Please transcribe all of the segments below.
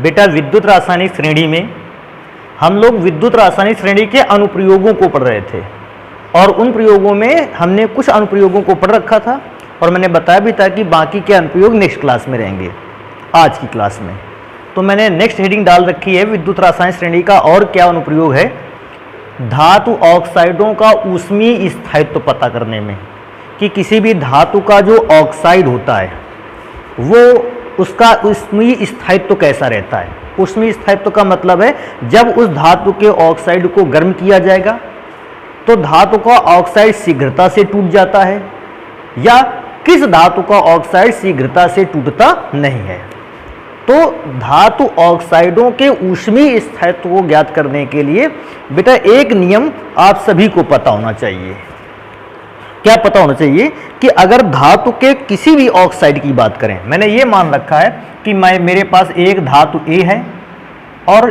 बेटा विद्युत रासायनिक श्रेणी में हम लोग विद्युत रासायनिक श्रेणी के अनुप्रयोगों को पढ़ रहे थे और उन प्रयोगों में हमने कुछ अनुप्रयोगों को पढ़ रखा था और मैंने बताया भी था कि बाकी के अनुप्रयोग नेक्स्ट क्लास में रहेंगे आज की क्लास में। तो मैंने नेक्स्ट हेडिंग डाल रखी है विद्युत रासायनिक श्रेणी का और क्या अनुप्रयोग है, धातु ऑक्साइडों का ऊष्मीय स्थायित्व पता करने में, कि किसी भी धातु का जो ऑक्साइड होता है वो उसका ऊष्मीय स्थायित्व कैसा रहता है। ऊष्मीय स्थायित्व का मतलब है जब उस धातु के ऑक्साइड को गर्म किया जाएगा तो धातु का ऑक्साइड शीघ्रता से टूट जाता है या किस धातु का ऑक्साइड शीघ्रता से टूटता नहीं है। तो धातु ऑक्साइडों के ऊष्मीय स्थायित्व को ज्ञात करने के लिए बेटा एक नियम आप सभी को पता होना चाहिए। क्या पता होना चाहिए कि अगर धातु के किसी भी ऑक्साइड की बात करें, मैंने ये मान रखा है कि मेरे पास एक धातु A है और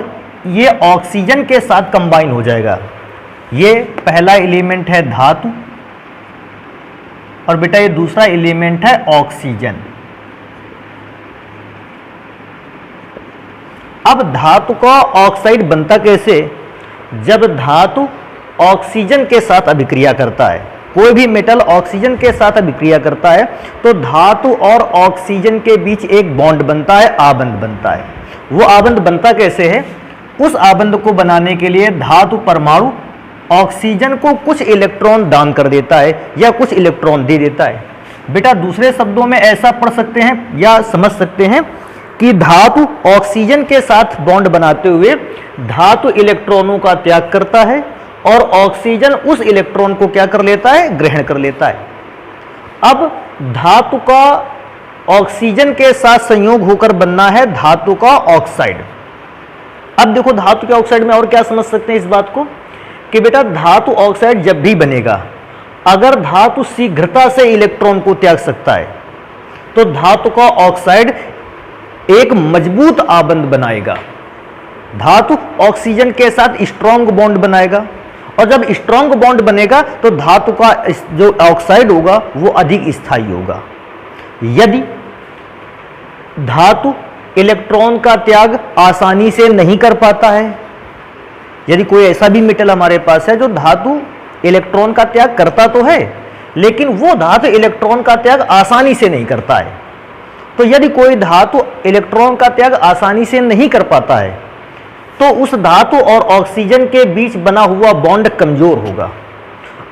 ये ऑक्सीजन के साथ कंबाइन हो जाएगा। ये पहला एलिमेंट है धातु और बेटा ये दूसरा एलिमेंट है ऑक्सीजन। अब धातु का ऑक्साइड बनता कैसे, जब धातु ऑक्सीजन के साथ अभिक्रिया करता है। कोई भी मेटल ऑक्सीजन के साथ अभिक्रिया करता है तो धातु और ऑक्सीजन के बीच एक बॉन्ड बनता है, आबंध बनता है। वो आबंध बनता कैसे है, उस आबंध को बनाने के लिए धातु परमाणु ऑक्सीजन को कुछ इलेक्ट्रॉन दान कर देता है या कुछ इलेक्ट्रॉन दे देता है। बेटा दूसरे शब्दों में ऐसा पढ़ सकते हैं या समझ सकते हैं कि धातु ऑक्सीजन के साथ बॉन्ड बनाते हुए धातु इलेक्ट्रॉनों का त्याग करता है और ऑक्सीजन उस इलेक्ट्रॉन को क्या कर लेता है, ग्रहण कर लेता है। अब धातु का ऑक्सीजन के साथ संयोग होकर बनना है धातु का ऑक्साइड। अब देखो धातु के ऑक्साइड में और क्या समझ सकते हैं इस बात को कि बेटा धातु ऑक्साइड जब भी बनेगा, अगर धातु शीघ्रता से इलेक्ट्रॉन को त्याग सकता है तो धातु का ऑक्साइड एक मजबूत आबंध बनाएगा। धातु ऑक्सीजन के साथ स्ट्रॉन्ग बॉन्ड बनाएगा और जब स्ट्रॉन्ग बॉन्ड बनेगा तो धातु का जो ऑक्साइड होगा वो अधिक स्थायी होगा। यदि धातु इलेक्ट्रॉन का त्याग आसानी से नहीं कर पाता है, यदि कोई ऐसा भी मेटल हमारे पास है जो धातु इलेक्ट्रॉन का त्याग करता तो है लेकिन वो धातु इलेक्ट्रॉन का त्याग आसानी से नहीं करता है, तो यदि कोई धातु इलेक्ट्रॉन का त्याग आसानी से नहीं कर पाता है तो उस धातु और ऑक्सीजन के बीच बना हुआ बॉन्ड कमजोर होगा।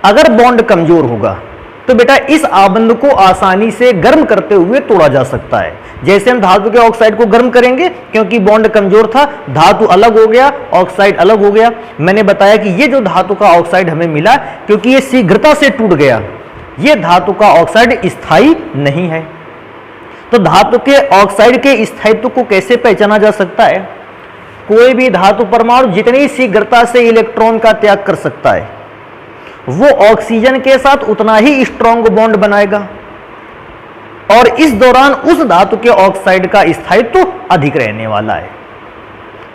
अगर बॉन्ड कमजोर होगा तो बेटा इस आबंध को आसानी से गर्म करते हुए तोड़ा जा सकता है। जैसे हम धातु के ऑक्साइड को गर्म करेंगे, क्योंकि बॉन्ड कमजोर था, धातु अलग हो गया, ऑक्साइड अलग हो गया। मैंने बताया कि ये जो धातु का ऑक्साइड हमें मिला क्योंकि ये शीघ्रता से टूट गया, ये धातु का ऑक्साइड स्थायी नहीं है। तो धातु के ऑक्साइड के स्थायित्व को कैसे पहचाना जा सकता है, कोई भी धातु परमाणु जितनी शीघ्रता से इलेक्ट्रॉन का त्याग कर सकता है वो ऑक्सीजन के साथ उतना ही स्ट्रॉन्ग बॉन्ड बनाएगा और इस दौरान उस धातु के ऑक्साइड का स्थायित्व अधिक रहने वाला है।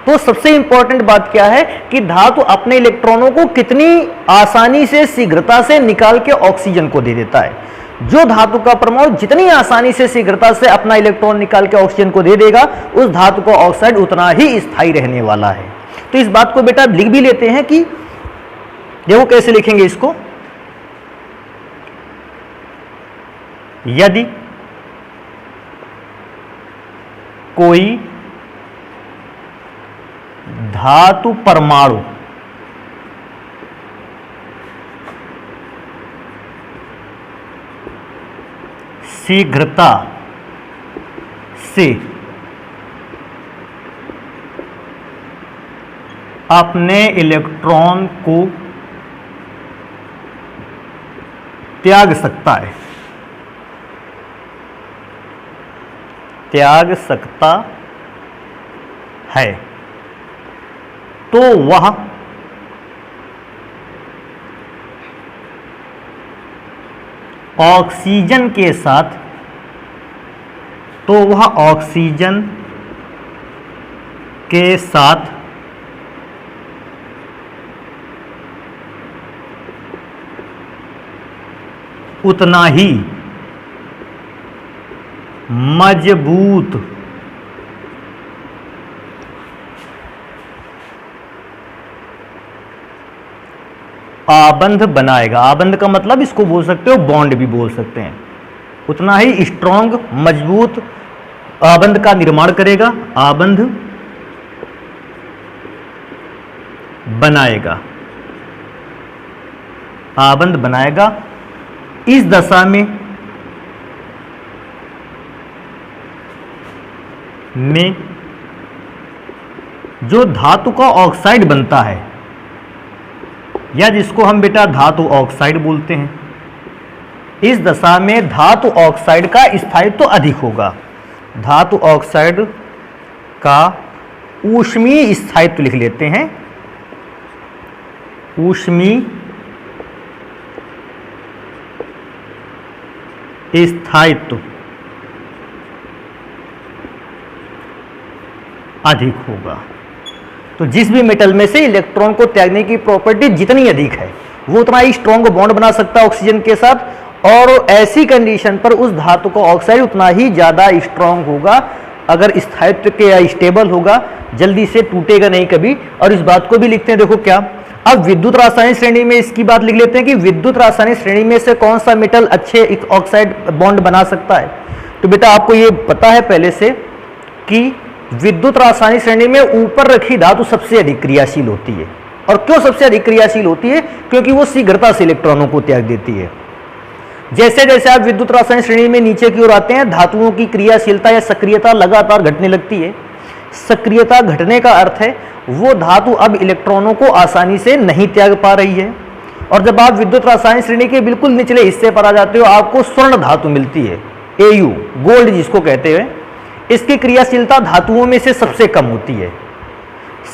तो सबसे इंपॉर्टेंट बात क्या है कि धातु अपने इलेक्ट्रॉनों को कितनी आसानी से शीघ्रता से निकाल के ऑक्सीजन को दे देता है। जो धातु का परमाणु जितनी आसानी से शीघ्रता से अपना इलेक्ट्रॉन निकाल के ऑक्सीजन को दे देगा उस धातु का ऑक्साइड उतना ही स्थायी रहने वाला है। तो इस बात को बेटा लिख भी लेते हैं कि देखो कैसे लिखेंगे इसको, यदि कोई धातु परमाणु शीघ्रता से अपने इलेक्ट्रॉन को त्याग सकता है तो वह ऑक्सीजन के साथ उतना ही मजबूत आबंध बनाएगा। आबंध का मतलब इसको बोल सकते हो बॉन्ड भी बोल सकते हैं, उतना ही स्ट्रॉन्ग मजबूत आबंध का निर्माण करेगा, आबंध बनाएगा, आबंध बनाएगा। इस दशा में जो धातु का ऑक्साइड बनता है, या जिसको हम बेटा धातु ऑक्साइड बोलते हैं, इस दशा में धातु ऑक्साइड का स्थायित्व तो अधिक होगा। धातु ऑक्साइड का ऊष्मीय स्थायित्व लिख लेते हैं, ऊष्मीय स्थायित्व अधिक होगा। तो जिस भी मेटल में से इलेक्ट्रॉन को त्यागने की प्रॉपर्टी जितनी अधिक है वो उतना ही स्ट्रॉन्ग बॉन्ड बना सकता है ऑक्सीजन के साथ, और ऐसी कंडीशन पर उस धातु का ऑक्साइड उतना ही ज्यादा स्ट्रॉन्ग होगा, अगर स्थायित्व के स्टेबल होगा, जल्दी से टूटेगा नहीं कभी। और इस बात को भी लिखते हैं, देखो क्या, अब विद्युत रासायनिक श्रेणी में इसकी बात लिख लेते हैं कि विद्युत रासायनिक श्रेणी में से कौन सा मेटल अच्छे ऑक्साइड बॉन्ड बना सकता है। तो बेटा आपको ये पता है पहले से कि विद्युत रासायनिक श्रेणी में ऊपर रखी धातु सबसे अधिक क्रियाशील होती है। और क्यों सबसे अधिक क्रियाशील होती है? क्योंकि वो शीघ्रता से इलेक्ट्रॉनों को त्याग देती है। जैसे जैसे आप विद्युत रासायनिक श्रेणी में नीचे की ओर आते हैं, धातुओं की क्रियाशीलता या सक्रियता लगातार घटने लगती है। सक्रियता घटने का अर्थ है वो धातु अब इलेक्ट्रॉनों को आसानी से नहीं त्याग पा रही है। और जब आप विद्युत रासायनिक श्रेणी के बिल्कुल निचले हिस्से पर आ जाते हो, आपको स्वर्ण धातु मिलती है, Au, गोल्ड जिसको कहते हैं। इसकी क्रियाशीलता धातुओं में से सबसे कम होती है।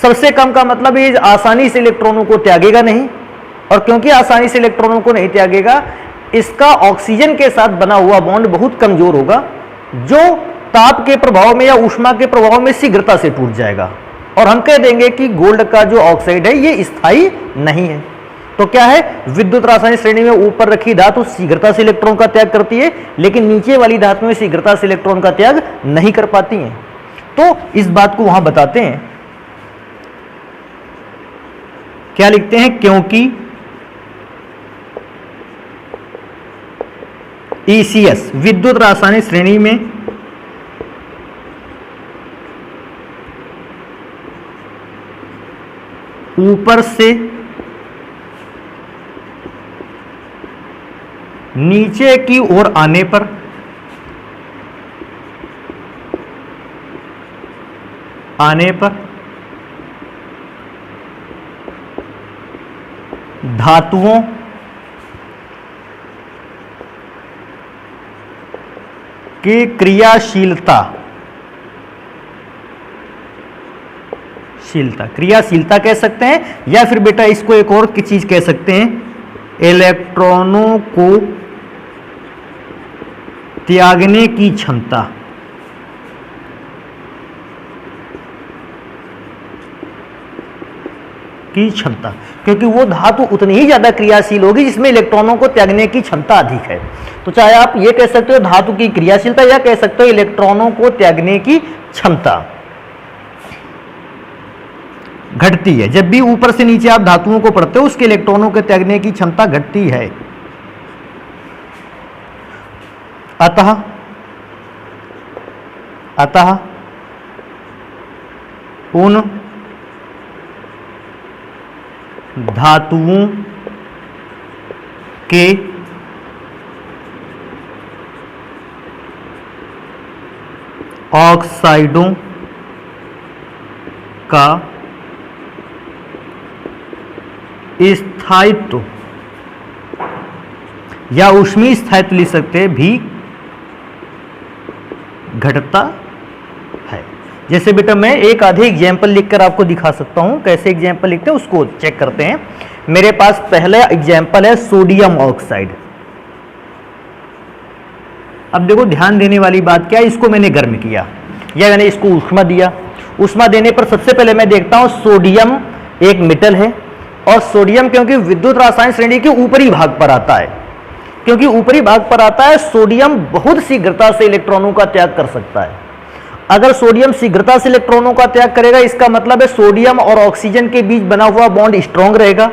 सबसे कम का मतलब ये आसानी से इलेक्ट्रॉनों को त्यागेगा नहीं, और क्योंकि आसानी से इलेक्ट्रॉनों को नहीं त्यागेगा, इसका ऑक्सीजन के साथ बना हुआ बॉन्ड बहुत कमजोर होगा, जो ताप के प्रभाव में या ऊष्मा के प्रभाव में शीघ्रता से टूट जाएगा। और हम कह देंगे कि गोल्ड का जो ऑक्साइड है ये स्थायी नहीं है। तो क्या है, विद्युत रासायनिक श्रेणी में ऊपर रखी धातु शीघ्रता से इलेक्ट्रॉन का त्याग करती है, लेकिन नीचे वाली धातुएं शीघ्रता से इलेक्ट्रॉन का त्याग नहीं कर पाती हैं। तो इस बात को वहां बताते हैं, क्या लिखते हैं, क्योंकि ECS विद्युत रासायनिक श्रेणी में ऊपर से नीचे की ओर आने पर धातुओं की क्रियाशीलता कह सकते हैं, या फिर बेटा इसको एक और की चीज कह सकते हैं, इलेक्ट्रॉनों को त्यागने की क्षमता। क्योंकि वो धातु उतनी ही ज्यादा क्रियाशील होगी जिसमें इलेक्ट्रॉनों को त्यागने की क्षमता अधिक है। तो चाहे आप ये कह सकते हो धातु की क्रियाशीलता, या कह सकते हो इलेक्ट्रॉनों को त्यागने की क्षमता घटती है। जब भी ऊपर से नीचे आप धातुओं को पढ़ते हो, उसके इलेक्ट्रॉनों के त्यागने की क्षमता घटती है। अतः उन धातुओं के ऑक्साइडों का स्थायित्व या ऊष्मीय स्थायित्व लिख सकते हैं, भी घटता है। जैसे बेटा मैं एक आधे एग्जाम्पल लिखकर आपको दिखा सकता हूं, कैसे एग्जाम्पल लिखते हैं उसको चेक करते हैं। मेरे पास पहला एग्जाम्पल है सोडियम ऑक्साइड। अब देखो ध्यान देने वाली बात क्या है, इसको मैंने गर्म किया या मैंने इसको ऊष्मा दिया। ऊष्मा देने पर सबसे पहले मैं देखता हूं सोडियम एक मेटल है, और सोडियम क्योंकि विद्युत रासायनिक श्रेणी के ऊपरी भाग पर आता है, क्योंकि ऊपरी भाग पर आता है, सोडियम बहुत शीघ्रता से इलेक्ट्रॉनों का त्याग कर सकता है। अगर सोडियम शीघ्रता से इलेक्ट्रॉनों का त्याग करेगा, इसका मतलब है सोडियम और ऑक्सीजन के बीच बना हुआ बॉन्ड स्ट्रॉन्ग रहेगा।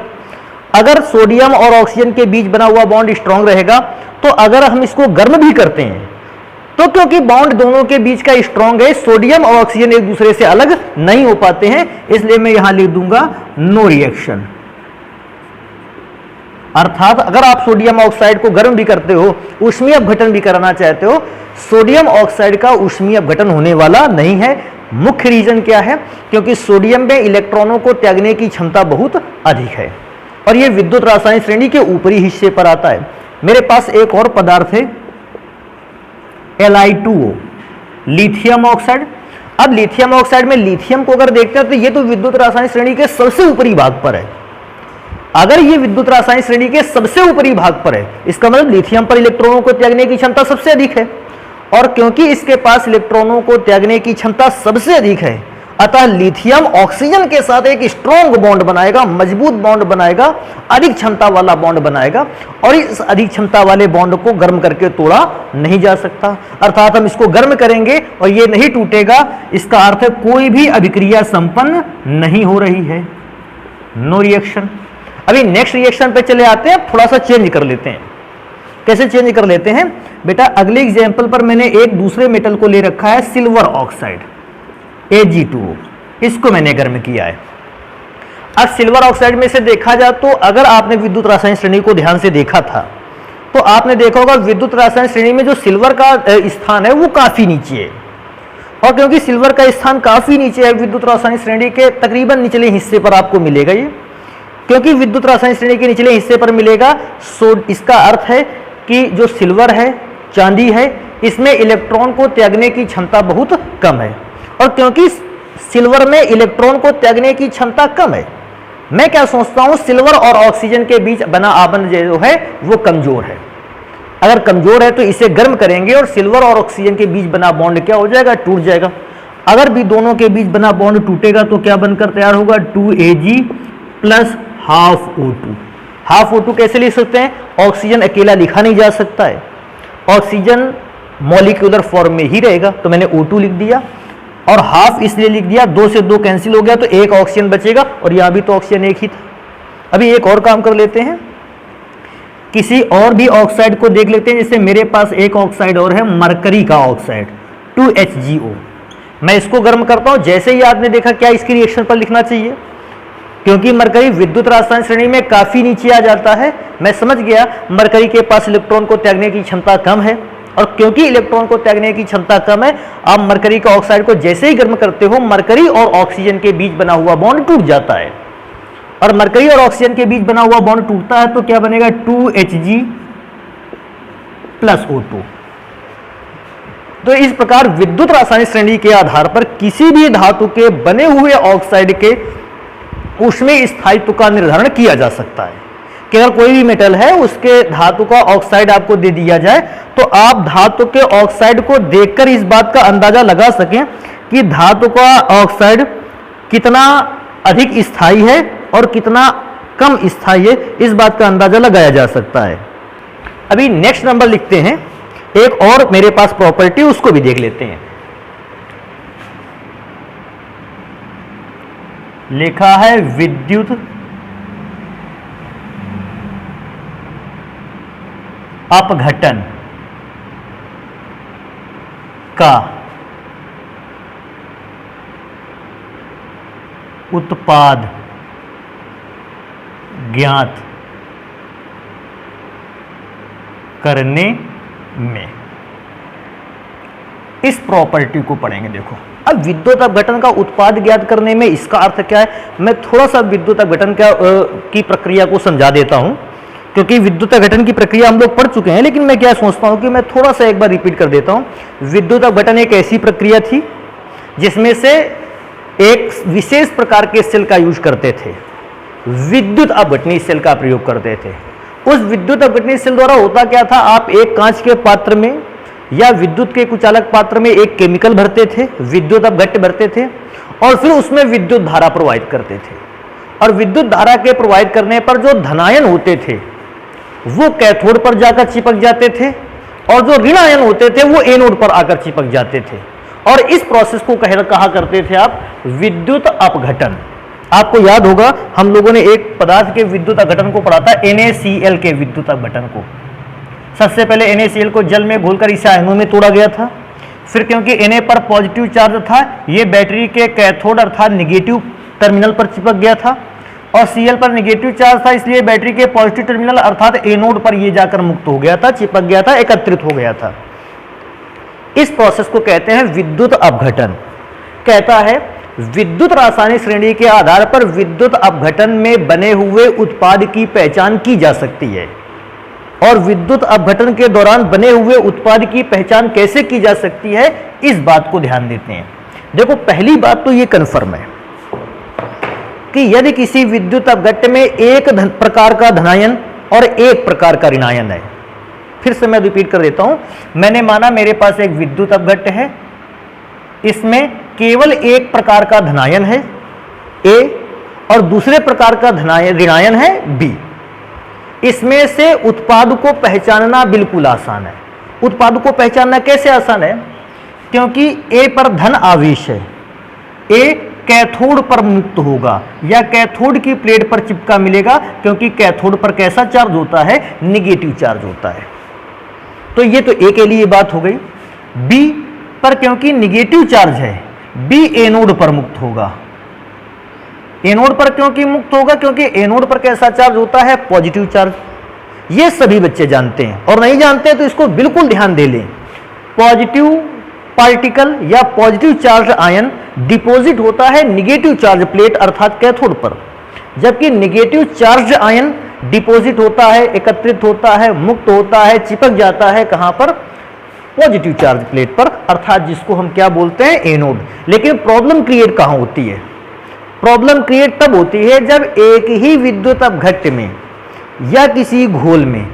अगर सोडियम और ऑक्सीजन के बीच बना हुआ बॉन्ड स्ट्रांग रहेगा, तो अगर हम इसको गर्म भी करते हैं तो क्योंकि बॉन्ड दोनों के बीच का स्ट्रांग है, सोडियम और ऑक्सीजन एक दूसरे से अलग नहीं हो पाते हैं, इसलिए मैं यहां लिख दूंगा नो रिएक्शन। अर्थात अगर आप सोडियम ऑक्साइड को गर्म भी करते हो, ऊष्मीय अपघटन भी कराना चाहते हो, सोडियम ऑक्साइड का ऊष्मीय अपघटन होने वाला नहीं है। मुख्य रीजन क्या है? क्योंकि सोडियम में इलेक्ट्रॉनों को त्यागने की क्षमता बहुत अधिक है और यह विद्युत रासायनिक श्रेणी के ऊपरी हिस्से पर आता है। मेरे पास एक और पदार्थ है Li2O, लिथियम ऑक्साइड। अब लिथियम ऑक्साइड में लिथियम को अगर देखते हैं तो यह तो विद्युत रासायनिक श्रेणी के सबसे ऊपरी भाग पर है। अगर यह विद्युत रासायनिक श्रेणी के सबसे ऊपरी भाग पर है, इसका मतलब लिथियम पर इलेक्ट्रॉनों को त्यागने की क्षमता सबसे अधिक है, और क्योंकि इसके पास इलेक्ट्रॉनों को त्यागने की क्षमता सबसे अधिक है, अतः लिथियम ऑक्सीजन के साथ एक स्ट्रॉन्ग बॉन्ड बनाएगा, मजबूत बॉन्ड बनाएगा, अधिक क्षमता वाला बॉन्ड बनाएगा, और इस अधिक क्षमता वाले बॉन्ड को गर्म करके तोड़ा नहीं जा सकता। अर्थात हम इसको गर्म करेंगे और ये नहीं टूटेगा, इसका अर्थ है कोई भी अभिक्रिया संपन्न नहीं हो रही है, नो रिएक्शन। अभी नेक्स्ट रिएक्शन पे चले आते हैं, थोड़ा सा चेंज कर लेते हैं। कैसे चेंज कर लेते हैं बेटा? अगले एग्जाम्पल पर मैंने एक दूसरे मेटल को ले रखा है, सिल्वर ऑक्साइड Ag2O, इसको मैंने गर्म किया है। अब सिल्वर ऑक्साइड में से देखा जाए तो अगर आपने विद्युत रासायनिक श्रेणी को ध्यान से देखा था तो आपने देखा होगा विद्युत रासायनिक श्रेणी में जो सिल्वर का स्थान है वो काफी नीचे है, और क्योंकि सिल्वर का स्थान काफी नीचे है, विद्युत रासायनिक श्रेणी के तकरीबन निचले हिस्से पर आपको मिलेगा ये। क्योंकि विद्युत रासायनिक श्रेणी के निचले हिस्से पर मिलेगा, सो इसका अर्थ है कि जो सिल्वर है, चांदी है, इसमें इलेक्ट्रॉन को त्यागने की क्षमता बहुत कम है, और क्योंकि सिल्वर में इलेक्ट्रॉन को त्यागने की क्षमता कम है, मैं क्या सोचता हूं, सिल्वर और ऑक्सीजन के बीच बना आबंध जो है वो कमजोर है। अगर कमजोर है तो इसे गर्म करेंगे और सिल्वर और ऑक्सीजन के बीच बना बॉन्ड क्या हो जाएगा? टूट जाएगा। अगर भी दोनों के बीच बना बॉन्ड टूटेगा तो क्या बनकर तैयार होगा? 2Ag plus half O2। Half O2 कैसे लिख सकते हैं? ऑक्सीजन अकेला लिखा नहीं जा सकता है, ऑक्सीजन मॉलिक्यूलर फॉर्म में ही रहेगा, तो मैंने O2 लिख दिया, और हाफ इसलिए लिख दिया, 2 से 2 कैंसिल हो गया तो एक ऑक्सीजन बचेगा, और यहां भी तो ऑक्सीजन एक ही था। अभी एक और काम कर लेते हैं, किसी और भी ऑक्साइड को देख लेते हैं। जैसे मेरे पास एक ऑक्साइड और है, मरकरी का ऑक्साइड 2HgO। मैं इसको गर्म करता हूं। जैसे ही आपने देखा क्या इसकी रिएक्शन पर लिखना चाहिए, क्योंकि मरकरी विद्युत रासायनिक श्रेणी में काफी नीचे आ जाता है। मैं समझ गया मरकरी के पास इलेक्ट्रॉन को त्यागने की क्षमता कम है, और क्योंकि इलेक्ट्रॉन को त्यागने की क्षमता कम है, आप मरकरी का ऑक्साइड को जैसे ही गर्म करते हो, मरकरी और ऑक्सीजन के बीच बना हुआ बॉन्ड टूट जाता है, और मरकरी और ऑक्सीजन के बीच बना हुआ बॉन्ड टूटता है तो क्या बनेगा? 2Hg plus O2। तो इस प्रकार विद्युत रासायनिक श्रेणी के आधार पर किसी भी धातु के बने हुए ऑक्साइड के ऊष्मीय स्थायित्व का निर्धारण किया जा सकता है। कि अगर कोई भी मेटल है उसके धातु का ऑक्साइड आपको दे दिया जाए तो आप धातु के ऑक्साइड को देखकर इस बात का अंदाजा लगा सकें कि धातु का ऑक्साइड कितना अधिक स्थायी है और कितना कम स्थायी है, इस बात का अंदाजा लगाया जा सकता है। अभी नेक्स्ट नंबर लिखते हैं, एक और मेरे पास प्रॉपर्टी, उसको भी देख लेते हैं। लिखा है विद्युत अपघटन का उत्पाद ज्ञात करने में। इस प्रॉपर्टी को पढ़ेंगे। देखो, अब विद्युत अपघटन का उत्पाद ज्ञात करने में इसका अर्थ क्या है, मैं थोड़ा सा विद्युत अपघटन की प्रक्रिया को समझा देता हूं, क्योंकि विद्युत अपघटन की प्रक्रिया हम लोग पढ़ चुके हैं, लेकिन मैं क्या सोचता हूं कि मैं थोड़ा सा एक बार रिपीट कर देता हूं। विद्युत अपघटन एक ऐसी प्रक्रिया थी जिसमें से एक विशेष प्रकार के सेल का यूज करते थे, विद्युत अपघटनी सेल का प्रयोग करते थे। उस विद्युत अपघटनी सेल द्वारा होता क्या था, आप एक कांच के पात्र में या विद्युत के कुचालक पात्र में एक केमिकल भरते थे, विद्युत अपघट्य भरते थे, और फिर उसमें विद्युत धारा प्रवाहित करते थे, और विद्युत धारा के प्रवाहित करने पर जो धनायन होते थे वो कैथोड पर जाकर चिपक जाते थे, और जो ऋण आयन होते थे वो एनोड पर आकर चिपक जाते थे, और इस प्रोसेस को कहा करते थे आप विद्युत अपघटन। आपको याद होगा हम लोगों ने एक पदार्थ के विद्युत अपघटन को पढ़ा था, NaCl के विद्युत अपघटन को। सबसे पहले NaCl को जल में घोलकर इसे आयनों में तोड़ा गया था। फिर क्योंकि Na पर पॉजिटिव चार्ज था, ये बैटरी के कैथोड अर्थात निगेटिव टर्मिनल पर चिपक गया था, और Cl पर निगेटिव चार्ज था, इसलिए बैटरी के पॉजिटिव टर्मिनल अर्थात एनोड पर ये जाकर मुक्त हो गया था, चिपक गया था, एकत्रित हो गया था। इस प्रोसेस को कहते हैं विद्युत अपघटन। कहता है विद्युत रासायनिक श्रेणी के आधार पर विद्युत अपघटन में बने हुए उत्पाद की पहचान की जा सकती है। और विद्युत अपघटन के दौरान बने हुए उत्पाद की पहचान कैसे की जा सकती है, इस बात को ध्यान देते हैं। देखो, पहली बात तो ये कन्फर्म है कि यदि किसी विद्युत अपघट्य में एक प्रकार का धनायन और एक प्रकार का ऋणायन है। फिर से मैं रिपीट कर देता हूं। मैंने माना मेरे पास एक विद्युत अपघट्य है, इसमें केवल एक प्रकार का धनायन है A और दूसरे प्रकार का ऋणायन है B। इसमें से उत्पाद को पहचानना बिल्कुल आसान है। उत्पाद को पहचानना कैसे आसान है? क्योंकि A पर धन आवेश है, A कैथोड पर मुक्त होगा या कैथोड की प्लेट पर चिपका मिलेगा, क्योंकि कैथोड पर कैसा चार्ज होता है? निगेटिव चार्ज होता है। तो ये तो A के लिए बात हो गई। B पर क्योंकि निगेटिव चार्ज है, B एनोड पर मुक्त होगा। एनोड पर क्योंकि मुक्त होगा? क्योंकि एनोड पर कैसा चार्ज होता है? Positive charge. ये सभी बच्चे जानते हैं, और नहीं जानते हैं तो इसको बिल्कुल ध्यान दे लें। पॉजिटिव पार्टिकल या पॉजिटिव चार्ज आयन डिपॉजिट होता है निगेटिव चार्ज प्लेट अर्थात कैथोड पर, जबकि निगेटिव चार्ज आयन डिपॉजिट होता है, एकत्रित होता है, मुक्त होता है, चिपक जाता है कहां पर? पॉजिटिव चार्ज प्लेट पर, अर्थात जिसको हम क्या बोलते हैं? एनोड। लेकिन प्रॉब्लम क्रिएट कहां होती है? प्रॉब्लम क्रिएट तब होती है जब एक ही विद्युत अपघट्य में या किसी घोल में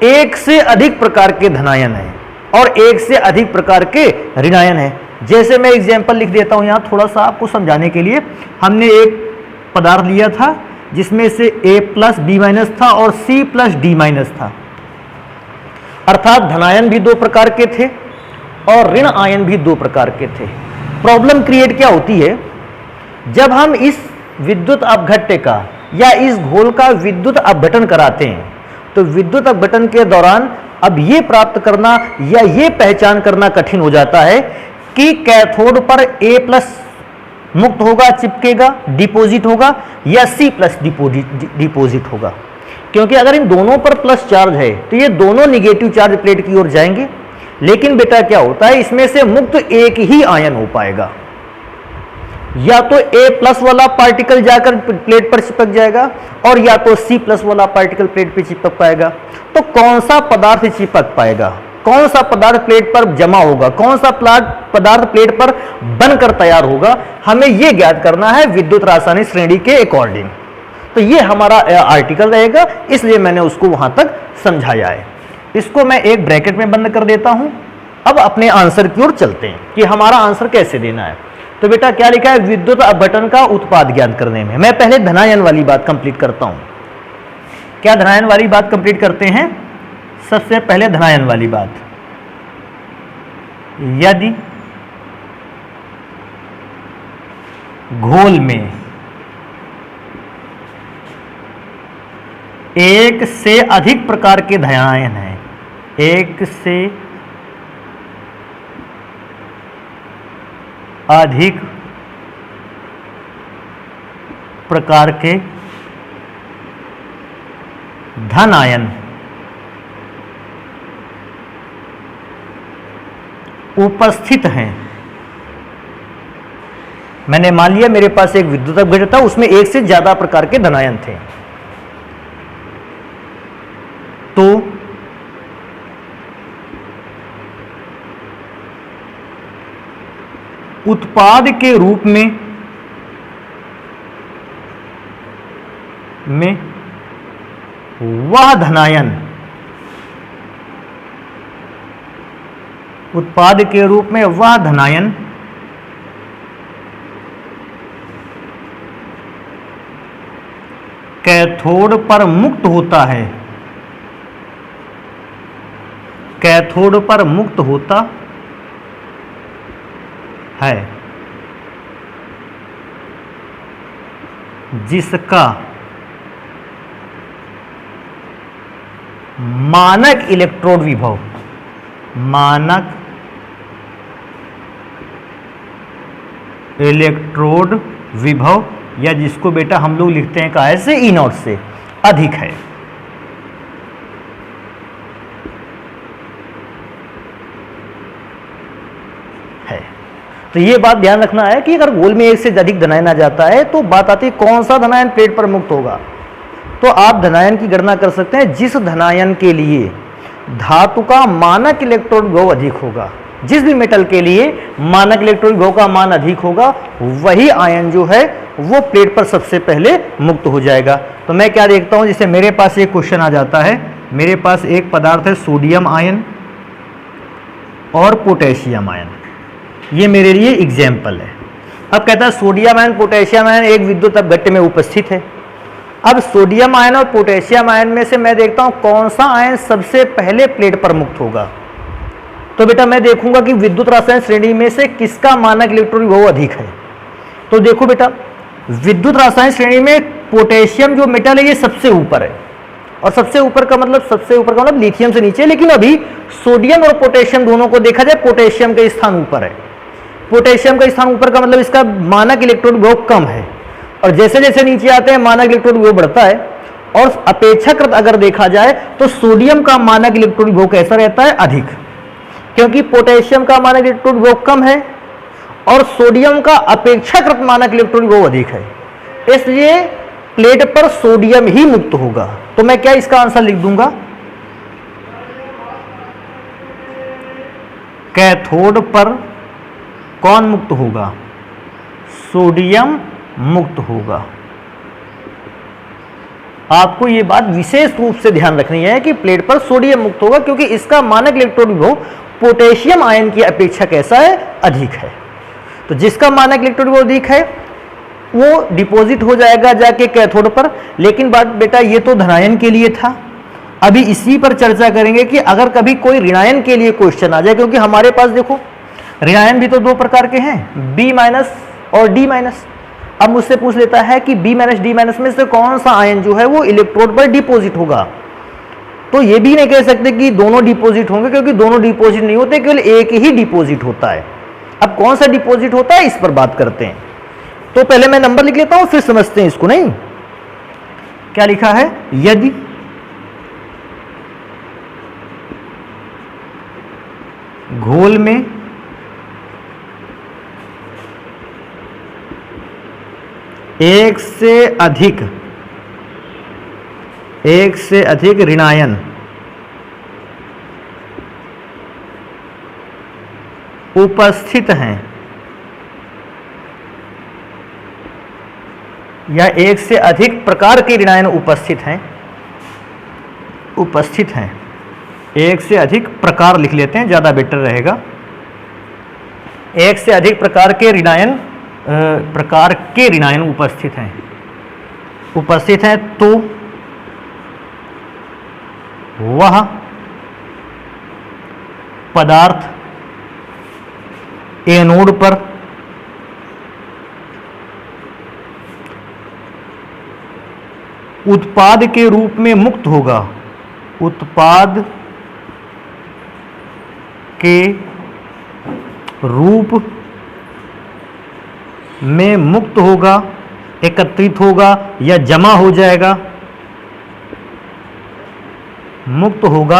एक से अधिक प्रकार के धनायन है और एक से अधिक प्रकार के ऋणायन है। जैसे मैं एग्जाम्पल लिख देता हूं यहां थोड़ा सा आपको समझाने के लिए। हमने एक पदार्थ लिया था जिसमें से A प्लस B माइनस था और C प्लस D माइनस था, अर्थात धनायन भी दो प्रकार के थे और ऋण आयन भी दो प्रकार के थे। प्रॉब्लम क्रिएट क्या होती है? जब हम इस विद्युत अपघट्य का या इस घोल का विद्युत अपघटन कराते हैं, तो विद्युत अपघटन के दौरान अब ये प्राप्त करना या ये पहचान करना कठिन हो जाता है कि कैथोड पर A प्लस मुक्त होगा, चिपकेगा, डिपॉजिट होगा, या C प्लस डिपॉजिट होगा। क्योंकि अगर इन दोनों पर प्लस चार्ज है तो ये दोनों निगेटिव चार्ज प्लेट की ओर जाएंगे। लेकिन बेटा क्या होता है, इसमें से मुक्त एक ही आयन हो पाएगा, या तो A प्लस वाला पार्टिकल जाकर प्लेट पर चिपक जाएगा और या तो C प्लस वाला पार्टिकल प्लेट पर चिपक पाएगा। तो कौन सा पदार्थ चिपक पाएगा, कौन सा पदार्थ प्लेट पर जमा होगा, कौन सा पदार्थ प्लेट पर बनकर तैयार होगा, हमें यह ज्ञात करना है विद्युत रासायनिक श्रेणी के अकॉर्डिंग। तो ये हमारा आर्टिकल रहेगा, इसलिए मैंने उसको वहां तक समझाया है। इसको मैं एक ब्रैकेट में बंद कर देता हूं। अब अपने आंसर की ओर चलते हैं कि हमारा आंसर कैसे देना है। तो बेटा क्या लिखा है? विद्युत अपघटन का उत्पाद ज्ञात करने में। मैं पहले धनायन वाली बात कंप्लीट करता हूं। क्या धनायन वाली बात कंप्लीट करते हैं? सबसे पहले धनायन वाली बात, यदि घोल में एक से अधिक प्रकार के धनायन हैं, एक से अधिक प्रकार के धन आयन उपस्थित हैं। मैंने मान लिया मेरे पास एक विद्युत अपघट्य था, उसमें एक से ज्यादा प्रकार के धनायन थे, तो उत्पाद के रूप में वह धनायन, उत्पाद के रूप में वह धनायन कैथोड पर मुक्त होता है, कैथोड पर मुक्त होता है, जिसका मानक इलेक्ट्रोड विभव, मानक इलेक्ट्रोड विभव, या जिसको बेटा हम लोग लिखते हैं कहा से ई नॉट से अधिक है। तो ये बात ध्यान रखना है कि अगर गोल में एक से अधिक धनायन आ जाता है तो बात आती है कौन सा धनायन प्लेट पर मुक्त होगा। तो आप धनायन की गणना कर सकते हैं जिस धनायन के लिए धातु का मानक इलेक्ट्रोड विभव अधिक होगा, जिस भी मेटल के लिए मानक इलेक्ट्रोड विभव का मान अधिक होगा वही आयन जो है वो प्लेट पर सबसे पहले मुक्त हो जाएगा। तो मैं क्या देखता हूं, जैसे मेरे पास एक क्वेश्चन आ जाता है, मेरे पास एक पदार्थ है सोडियम आयन और पोटेशियम आयन, ये मेरे लिए एग्जाम्पल है। अब कहता है सोडियम आयन पोटेशियम आयन एक विद्युत अपघट्य में उपस्थित है। अब सोडियम आयन और पोटेशियम आयन में से मैं देखता हूं कौन सा आयन सबसे पहले प्लेट पर मुक्त होगा। तो बेटा मैं देखूंगा कि विद्युत रासायन श्रेणी में से किसका मानक इलेक्ट्रोड विभव अधिक है। तो देखो बेटा विद्युत रासायन श्रेणी में पोटेशियम जो मेटल है ये सबसे ऊपर है, और सबसे ऊपर का मतलब लिथियम से नीचे। लेकिन अभी सोडियम और पोटेशियम दोनों को देखा जाए पोटेशियम का स्थान ऊपर है। पोटेशियम का स्थान ऊपर का मतलब इसका मानक इलेक्ट्रोड विभव कम है, और जैसे जैसे नीचे आते हैं मानक इलेक्ट्रोड विभव बढ़ता है। और अपेक्षाकृत अगर देखा जाए तो सोडियम का मानक इलेक्ट्रोड विभव कैसा रहता है, अधिक, क्योंकि पोटेशियम का मानक इलेक्ट्रोड विभव कम है और सोडियम का अपेक्षाकृत मानक इलेक्ट्रोड विभव अधिक है, इसलिए प्लेट पर सोडियम ही मुक्त होगा। तो मैं क्या इसका आंसर लिख दूंगा, कैथोड पर कौन मुक्त होगा, सोडियम मुक्त होगा। आपको यह बात विशेष रूप से ध्यान रखनी है कि प्लेट पर सोडियम मुक्त होगा, क्योंकि इसका मानक इलेक्ट्रोड विभव पोटेशियम आयन की अपेक्षा कैसा है, अधिक है। तो जिसका मानक इलेक्ट्रोड विभव अधिक है वो डिपॉजिट हो जाएगा जाके कैथोड पर। लेकिन बात बेटा ये तो धनायन के लिए था, अभी इसी पर चर्चा करेंगे कि अगर कभी कोई ऋणायन के लिए क्वेश्चन आ जाए, क्योंकि हमारे पास देखो ऋणायन भी तो दो प्रकार के हैं, बी माइनस और डी माइनस। अब मुझसे पूछ लेता है कि बी माइनस डी माइनस में से कौन सा आयन जो है वो इलेक्ट्रोड पर डिपॉजिट होगा। तो ये भी नहीं कह सकते कि दोनों डिपॉजिट होंगे, क्योंकि दोनों डिपॉजिट नहीं होते, केवल एक ही डिपॉजिट होता है। अब कौन सा डिपॉजिट होता है इस पर बात करते हैं। तो पहले मैं नंबर लिख लेता हूं फिर समझते हैं इसको। नहीं क्या लिखा है, यदि घोल में एक से अधिक ऋणायन उपस्थित हैं या एक से अधिक प्रकार के ऋणायन उपस्थित हैं, एक से अधिक प्रकार लिख लेते हैं, ज़्यादा बेटर रहेगा। एक से अधिक प्रकार के ऋणायन उपस्थित हैं तो वह पदार्थ एनोड पर उत्पाद के रूप में मुक्त होगा, उत्पाद के रूप में मुक्त होगा, एकत्रित होगा या जमा हो जाएगा, मुक्त होगा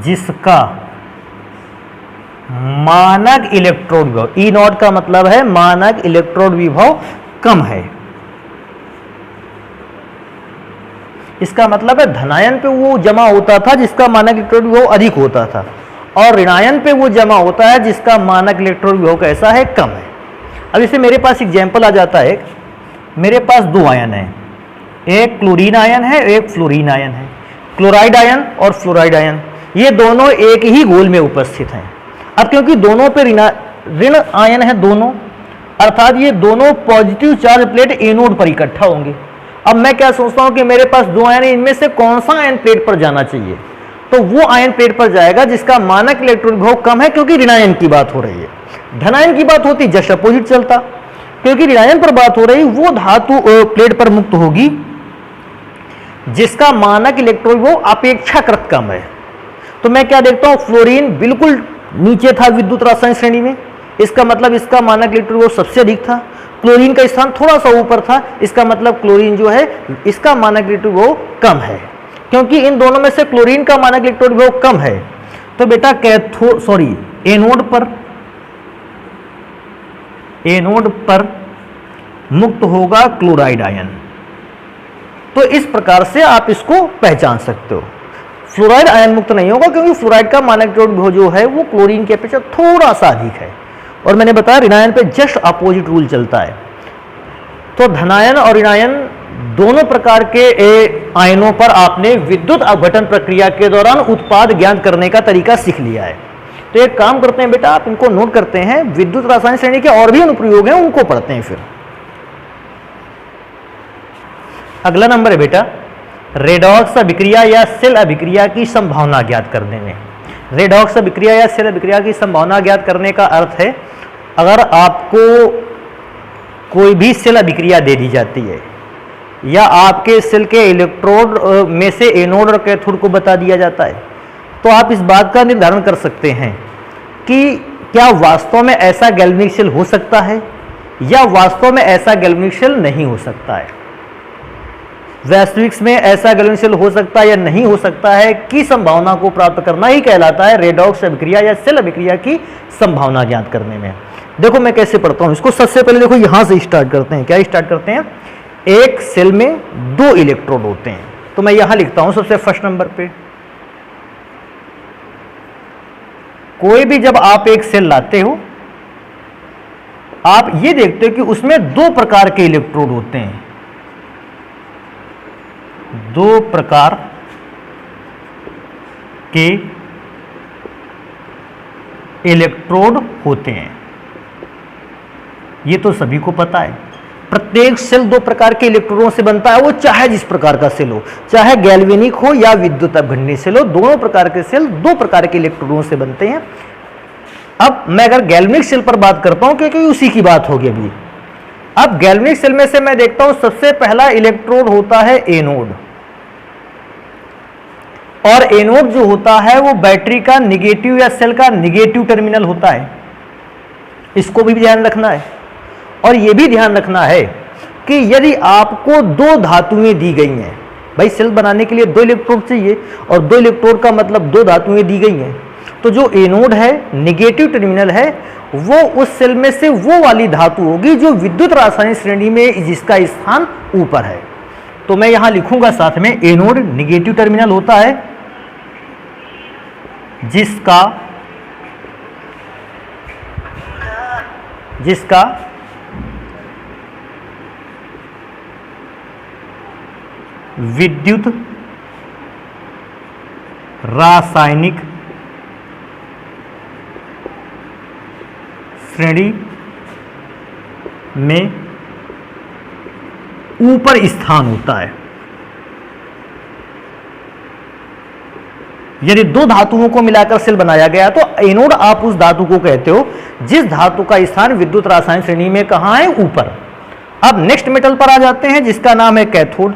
जिसका मानक इलेक्ट्रोड विभव, ई नॉट का मतलब है मानक इलेक्ट्रोड विभव कम है। इसका मतलब है धनायन पे वो जमा होता था जिसका मानक इलेक्ट्रोड विभव अधिक होता था, और ऋणायन पे वो जमा होता है जिसका मानक इलेक्ट्रोड विभव कैसा है, कम है। अब इसे मेरे पास एग्जाम्पल आ जाता है, मेरे पास दो आयन है, एक क्लोरीन आयन है, एक फ्लोरीन आयन है। क्लोराइड आयन और फ्लोराइड आयन ये दोनों एक ही गोल में उपस्थित हैं। अब क्योंकि दोनों पे ऋण आयन है दोनों, अर्थात ये दोनों पॉजिटिव चार्ज प्लेट एनोड पर इकट्ठा होंगे। अब मैं क्या सोचता हूं कि मेरे पास दो आयन है, इनमें से कौन सा आयन प्लेट पर जाना चाहिए, तो वो आयन प्लेट पर जाएगा जिसका मानक इलेक्ट्रॉन विभव कम है, क्योंकि ऋणायन की बात हो रही है। धनायन की बात होती जस्ट अपोजिट चलता, क्योंकि ऋणायन पर बात हो रही, वो धातु प्लेट पर मुक्त होगी जिसका मानक इलेक्ट्रॉन वो अपेक्षाकृत कम है। तो मैं क्या देखता हूं, फ्लोरीन बिल्कुल नीचे था विद्युत रासायनिक श्रेणी में, इसका मतलब इसका मानक इलेक्ट्रॉन वो सबसे अधिक था। क्लोरीन का स्थान थोड़ा सा ऊपर था, इसका मतलब क्लोरीन जो है इसका मानक इलेक्ट्रॉन वो कम है, क्योंकि इन दोनों में से क्लोरीन का मानक इलेक्ट्रॉन वो कम है। तो बेटा एनोड पर मुक्त होगा क्लोराइड आयन। तो इस प्रकार से आप इसको पहचान सकते हो। फ्लोराइड आयन मुक्त नहीं होगा, क्योंकि फ्लोराइड का मानक इलेक्ट्रॉन जो है वो क्लोरीन की अपेक्षा थोड़ा सा अधिक है। और मैंने बताया ऋणायन पे जस्ट अपोजिट रूल चलता है। तो धनायन और ऋणायन दोनों प्रकार के आयनों पर आपने विद्युत अपघटन प्रक्रिया के दौरान उत्पाद ज्ञात करने का तरीका सीख लिया है। तो एक काम करते हैं बेटा, आप इनको नोट करते हैं, विद्युत रासायनिक श्रेणी के और भी अनुप्रयोग हैं उनको पढ़ते हैं फिर। अगला नंबर है बेटा, रेडॉक्स अभिक्रिया या सेल अभिक्रिया की संभावना ज्ञात करने में। रेडॉक्स अभिक्रिया या सेल अभिक्रिया की संभावना ज्ञात करने का अर्थ है, अगर आपको कोई भी सेल अभिक्रिया दे दी जाती है या आपके सेल के इलेक्ट्रोड में से एनोड और कैथोड को बता दिया जाता है, तो आप इस बात का निर्धारण कर सकते हैं कि क्या वास्तव में ऐसा गैल्वेनिक सेल हो सकता है या वास्तव में ऐसा गैल्वेनिक सेल नहीं हो सकता है। वास्तविक में ऐसा गैल्वेनिक सेल हो सकता है या नहीं हो सकता है की संभावना को प्राप्त करना ही कहलाता है रेडॉक्स अभिक्रिया या सेल अभिक्रिया की संभावना ज्ञात करने में। देखो मैं कैसे पढ़ता हूं इसको। सबसे पहले देखो यहां से स्टार्ट करते हैं। क्या स्टार्ट करते हैं, एक सेल में 2 इलेक्ट्रोड होते हैं। तो मैं यहां लिखता हूं सबसे फर्स्ट नंबर पे, कोई भी जब आप एक सेल लाते हो आप ये देखते हो कि उसमें 2 प्रकार के इलेक्ट्रोड होते हैं। 2 प्रकार के इलेक्ट्रोड होते हैं, ये तो सभी को पता है। प्रत्येक सेल 2 प्रकार के इलेक्ट्रोडों से बनता है, वो चाहे जिस प्रकार का सेल हो, चाहे गैल्वेनिक हो या विद्युत अपघटनीय सेल हो, दोनों प्रकार के सेल 2 प्रकार के इलेक्ट्रोडों से बनते हैं। अब मैं अगर गैल्वेनिक सेल पर बात करता हूं, क्योंकि उसी की बात होगी अभी। अब गैल्वेनिक सेल में से मैं देखता हूं सबसे पहला इलेक्ट्रोड होता है एनोड, और एनोड जो होता है वो बैटरी का निगेटिव या सेल का निगेटिव टर्मिनल होता है। इसको भी ध्यान रखना है। और यह भी ध्यान रखना है कि यदि आपको 2 धातुएं दी गई हैं, भाई सेल बनाने के लिए 2 इलेक्ट्रोड चाहिए और 2 इलेक्ट्रोड का मतलब 2 धातुएं दी गई हैं, तो जो एनोड है निगेटिव टर्मिनल है वो उस सेल में से वो वाली धातु होगी जो विद्युत रासायनिक श्रेणी में जिसका स्थान ऊपर है। तो मैं यहां लिखूंगा साथ में, एनोड निगेटिव टर्मिनल होता है जिसका विद्युत रासायनिक श्रेणी में ऊपर स्थान होता है। यदि 2 धातुओं को मिलाकर सेल बनाया गया तो एनोड आप उस धातु को कहते हो जिस धातु का स्थान विद्युत रासायनिक श्रेणी में कहां है, ऊपर। अब नेक्स्ट मेटल पर आ जाते हैं जिसका नाम है कैथोड।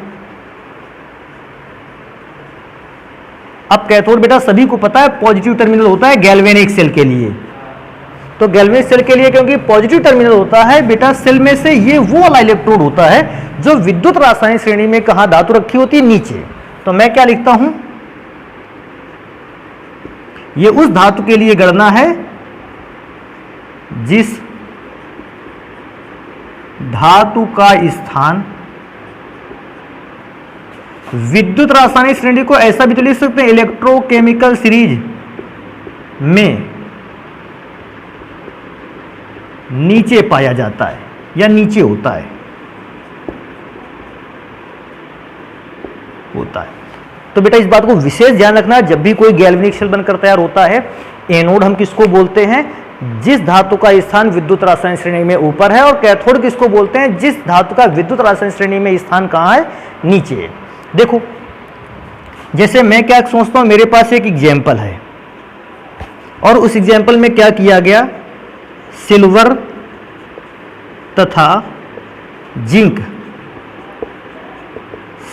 अब कैथोड बेटा सभी को पता है पॉजिटिव टर्मिनल होता है गैल्वेनिक सेल के लिए। तो गैल्वेनिक सेल के लिए क्योंकि पॉजिटिव टर्मिनल होता है बेटा, सेल में से ये वो वाला इलेक्ट्रोड होता है जो विद्युत रासायनिक श्रेणी में कहां धातु रखी होती है, नीचे। तो मैं क्या लिखता हूं, ये उस धातु के लिए गणना है जिस धातु का स्थान विद्युत रासायनिक श्रेणी को ऐसा भी तो लिख सकते हैं इलेक्ट्रोकेमिकल सीरीज में नीचे पाया जाता है या नीचे होता है। तो बेटा इस बात को विशेष ध्यान रखना, जब भी कोई गैल्वेनिक सेल बनकर तैयार होता है, एनोड हम किसको बोलते हैं, जिस धातु का स्थान विद्युत रासायनिक श्रेणी में ऊपर है, और कैथोड किसको बोलते हैं, जिस धातु का विद्युत रासायनिक श्रेणी में स्थान कहां है, नीचे। देखो जैसे मैं क्या सोचता हूं, मेरे पास एक एग्जाम्पल है और उस एग्जाम्पल में क्या किया गया, सिल्वर तथा जिंक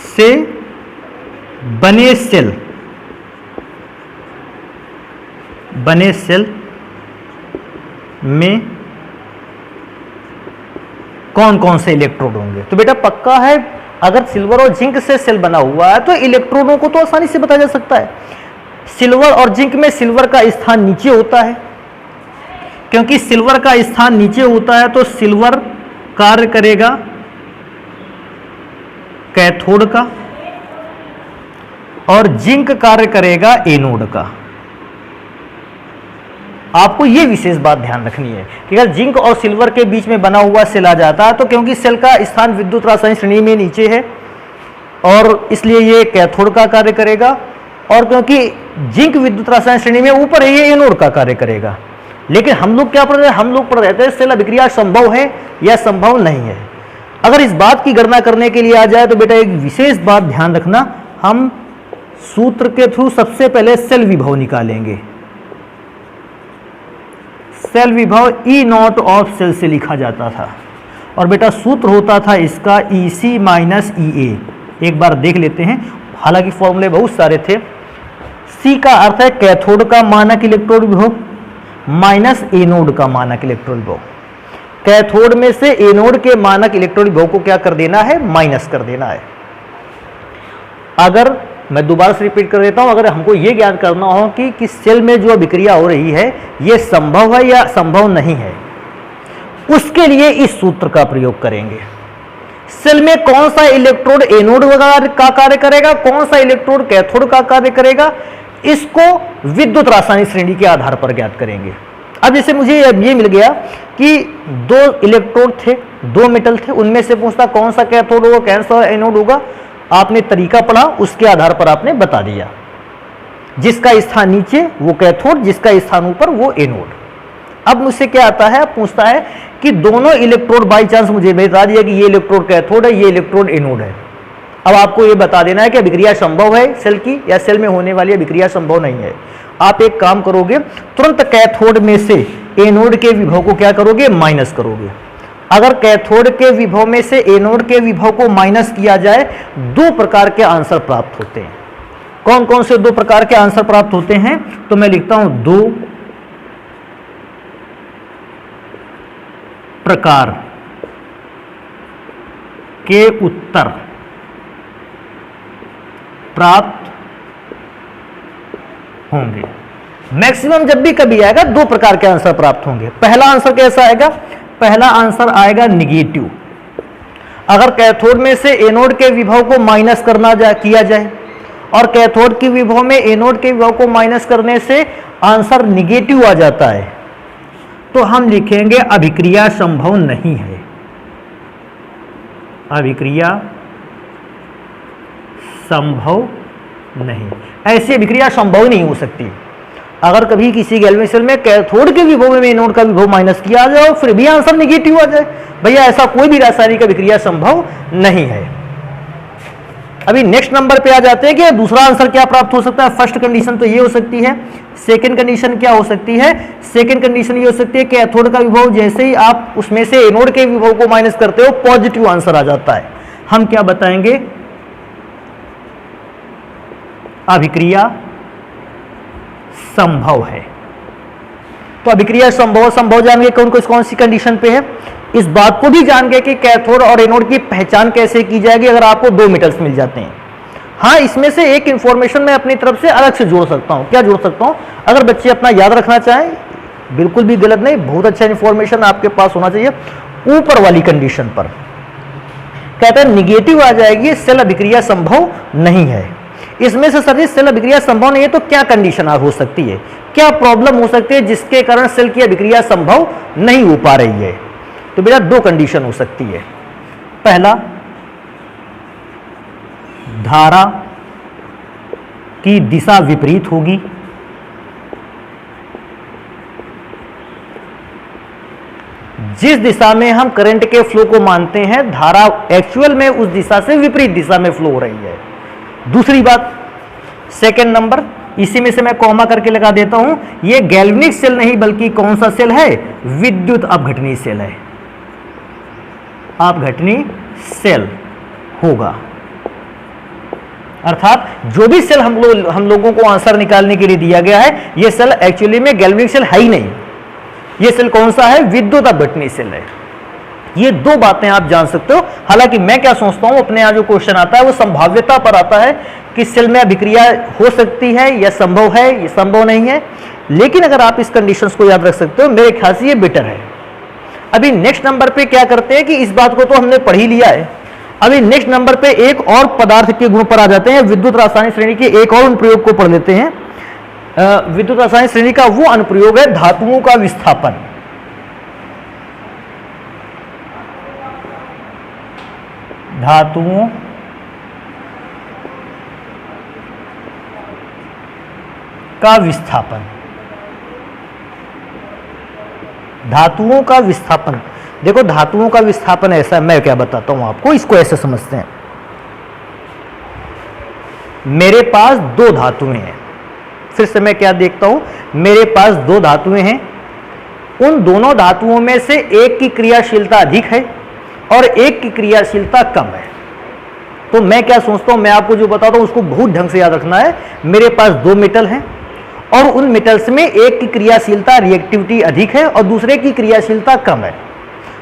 से बने सेल में कौन कौन से इलेक्ट्रोड होंगे? तो बेटा पक्का है, अगर सिल्वर और जिंक से सेल बना हुआ है तो इलेक्ट्रॉनों को तो आसानी से बताया जा सकता है। सिल्वर और जिंक में सिल्वर का स्थान नीचे होता है, क्योंकि सिल्वर का स्थान नीचे होता है तो सिल्वर कार्य करेगा कैथोड का और जिंक कार्य करेगा एनोड का। आपको यह विशेष बात ध्यान रखनी है कि अगर जिंक और सिल्वर के बीच में बना हुआ सेल आ जाता है तो क्योंकि सेल का स्थान विद्युत रासायनिक श्रेणी में नीचे है और इसलिए ये कैथोड का कार्य करेगा, और क्योंकि जिंक विद्युत रासायनिक श्रेणी में ऊपर है, ये एनोड का कार्य करेगा। लेकिन हम लोग क्या पढ़ रहे हैं? हम लोग पढ़ रहे थे सेल अभिक्रिया संभव है या संभव नहीं है। अगर इस बात की गणना करने के लिए आ जाए तो बेटा एक विशेष बात ध्यान रखना, हम सूत्र के थ्रू सबसे पहले सेल विभव निकालेंगे। सेल विभव ई नॉट ऑफ सेल से लिखा जाता था और बेटा सूत्र होता था इसका EC माइनस EA। एक बार देख लेते हैं, हालांकि फॉर्मूले बहुत सारे थे। C का अर्थ है कैथोड का मानक इलेक्ट्रोड विभव माइनस एनोड का मानक इलेक्ट्रोड विभव। कैथोड में से एनोड के मानक इलेक्ट्रोड विभव को क्या कर देना है? माइनस कर देना है। अगर मैं दोबारा से रिपीट कर देता हूं, अगर हमको यह ज्ञान करना हो कि सेल में जो अभिक्रिया हो रही है यह संभव है या संभव नहीं है, उसके लिए इस सूत्र का प्रयोग करेंगे। सेल में कौन सा इलेक्ट्रोड एनोड का कार्य करेगा, कौन सा इलेक्ट्रोड कैथोड का कार्य करेगा, इसको विद्युत रासायनिक श्रेणी के आधार पर ज्ञात करेंगे। अब जैसे मुझे ये मिल गया कि दो इलेक्ट्रोड थे, दो मेटल थे, उनमें से पूछता कौन सा कैथोड होगा, कौन सा एनोड होगा। आपने तरीका पढ़ा, उसके आधार पर आपने बता दिया। जिसका स्थान नीचे वो कैथोड, जिसका स्थान ऊपर वो एनोड। अब मुझसे क्या आता है, पूछता है कि दोनों इलेक्ट्रोड बाई चांस मुझे बता दिया कि ये इलेक्ट्रोड कैथोड है, ये इलेक्ट्रोड एनोड है। अब आपको ये बता देना है कि अभिक्रिया संभव है सेल की या सेल में होने वाली अभिक्रिया संभव नहीं है। आप एक काम करोगे, तुरंत कैथोड में से एनोड के विभव को क्या करोगे? माइनस करोगे। अगर कैथोड के विभव में से एनोड के विभव को माइनस किया जाए, दो प्रकार के आंसर प्राप्त होते हैं। कौन कौन से दो प्रकार के आंसर प्राप्त होते हैं? तो मैं लिखता हूं दो प्रकार के उत्तर प्राप्त होंगे। मैक्सिमम जब भी कभी आएगा दो प्रकार के आंसर प्राप्त होंगे। पहला आंसर कैसा आएगा? पहला आंसर आएगा निगेटिव। अगर कैथोड में से एनोड के विभव को माइनस किया जाए और कैथोड के विभव में एनोड के विभव को माइनस करने से आंसर निगेटिव आ जाता है, तो हम लिखेंगे अभिक्रिया संभव नहीं है। अभिक्रिया संभव नहीं, ऐसी अभिक्रिया संभव नहीं हो सकती। अगर कभी किसी गैल्वेनिक सेल में कैथोड के विभव में एनोड का विभव माइनस किया जाए फिर भी आंसर निगेटिव आ जाए, भैया ऐसा कोई भी रासायनिक अभिक्रिया संभव नहीं है। अभी नेक्स्ट नंबर पे आ जाते हैं कि दूसरा आंसर क्या प्राप्त हो सकता है। फर्स्ट कंडीशन तो ये हो सकती है। सेकंड कंडीशन क्या हो सकती है? सेकंड कंडीशन ये हो सकती है कि कैथोड का विभव जैसे ही आप उसमें से एनोड के विभव को माइनस करते हो पॉजिटिव आंसर आ जाता है। हम क्या बताएंगे? अभिक्रिया संभव है। तो अभिक्रिया संभव जान गए कौन सी कंडीशन पे है। इस बात को भी जान गए कि कैथोड और एनोड की पहचान कैसे की जाएगी अगर आपको दो मेटल्स मिल जाते हैं। हाँ, इसमें से एक इंफॉर्मेशन मैं अपनी तरफ से अलग से जोड़ सकता हूं। क्या जोड़ सकता हूं? अगर बच्चे अपना याद रखना चाहें, बिल्कुल भी गलत नहीं, बहुत अच्छा इंफॉर्मेशन आपके पास होना चाहिए। ऊपर वाली कंडीशन पर कहते हैं निगेटिव आ जाएगी, सेल अभिक्रिया संभव नहीं है। इसमें से सर सेल अभिक्रिया संभव नहीं है तो क्या कंडीशन हो सकती है, क्या प्रॉब्लम हो सकती है जिसके कारण सेल की अभिक्रिया संभव नहीं हो पा रही है? तो बेटा दो कंडीशन हो सकती है। पहला, धारा की दिशा विपरीत होगी। जिस दिशा में हम करंट के फ्लो को मानते हैं, धारा एक्चुअल में उस दिशा से विपरीत दिशा में फ्लो हो रही है। दूसरी बात, सेकंड नंबर, इसी में से मैं कॉमा करके लगा देता हूं, ये गैल्वेनिक सेल नहीं बल्कि कौन सा सेल है, विद्युत अपघटनी सेल है, अपघटनी सेल होगा। अर्थात जो भी सेल हम लोगों को आंसर निकालने के लिए दिया गया है, ये सेल एक्चुअली में गैल्वेनिक सेल है ही नहीं, ये सेल कौन सा है, विद्युत अपघटनी सेल है। ये दो बातें आप जान सकते हो। हालांकि मैं क्या सोचता हूं, अपने यहां जो क्वेश्चन आता है वो संभाव्यता पर आता है कि सेल में अभिक्रिया हो सकती है या संभव है, ये संभव नहीं है। लेकिन अगर आप इस कंडीशंस को याद रख सकते हो, मेरे ख्याल से ये बेटर है। अभी नेक्स्ट नंबर पे क्या करते हैं कि इस बात को तो हमने पढ़ ही लिया है, अभी नेक्स्ट नंबर पे एक और पदार्थ के गुण पर आ जाते हैं। विद्युत रासायनिक श्रेणी के एक और अनुप्रयोग को पढ़ लेते हैं। विद्युत रासायनिक श्रेणी का वो अनुप्रयोग है धातुओं का विस्थापन। धातुओं का विस्थापन, धातुओं का विस्थापन। देखो धातुओं का विस्थापन ऐसा है, मैं क्या बताता हूं आपको, इसको ऐसे समझते हैं। मेरे पास दो धातुएं हैं, फिर से मैं क्या देखता हूं, मेरे पास दो धातुएं हैं, उन दोनों धातुओं में से एक की क्रियाशीलता अधिक है और एक की क्रियाशीलता कम है। तो मैं क्या सोचता हूं, मैं आपको जो बताता हूं उसको बहुत ढंग से याद रखना है। मेरे पास दो मेटल हैं और उन मेटल्स में एक की क्रियाशीलता, रिएक्टिविटी अधिक है और दूसरे की क्रियाशीलता कम है।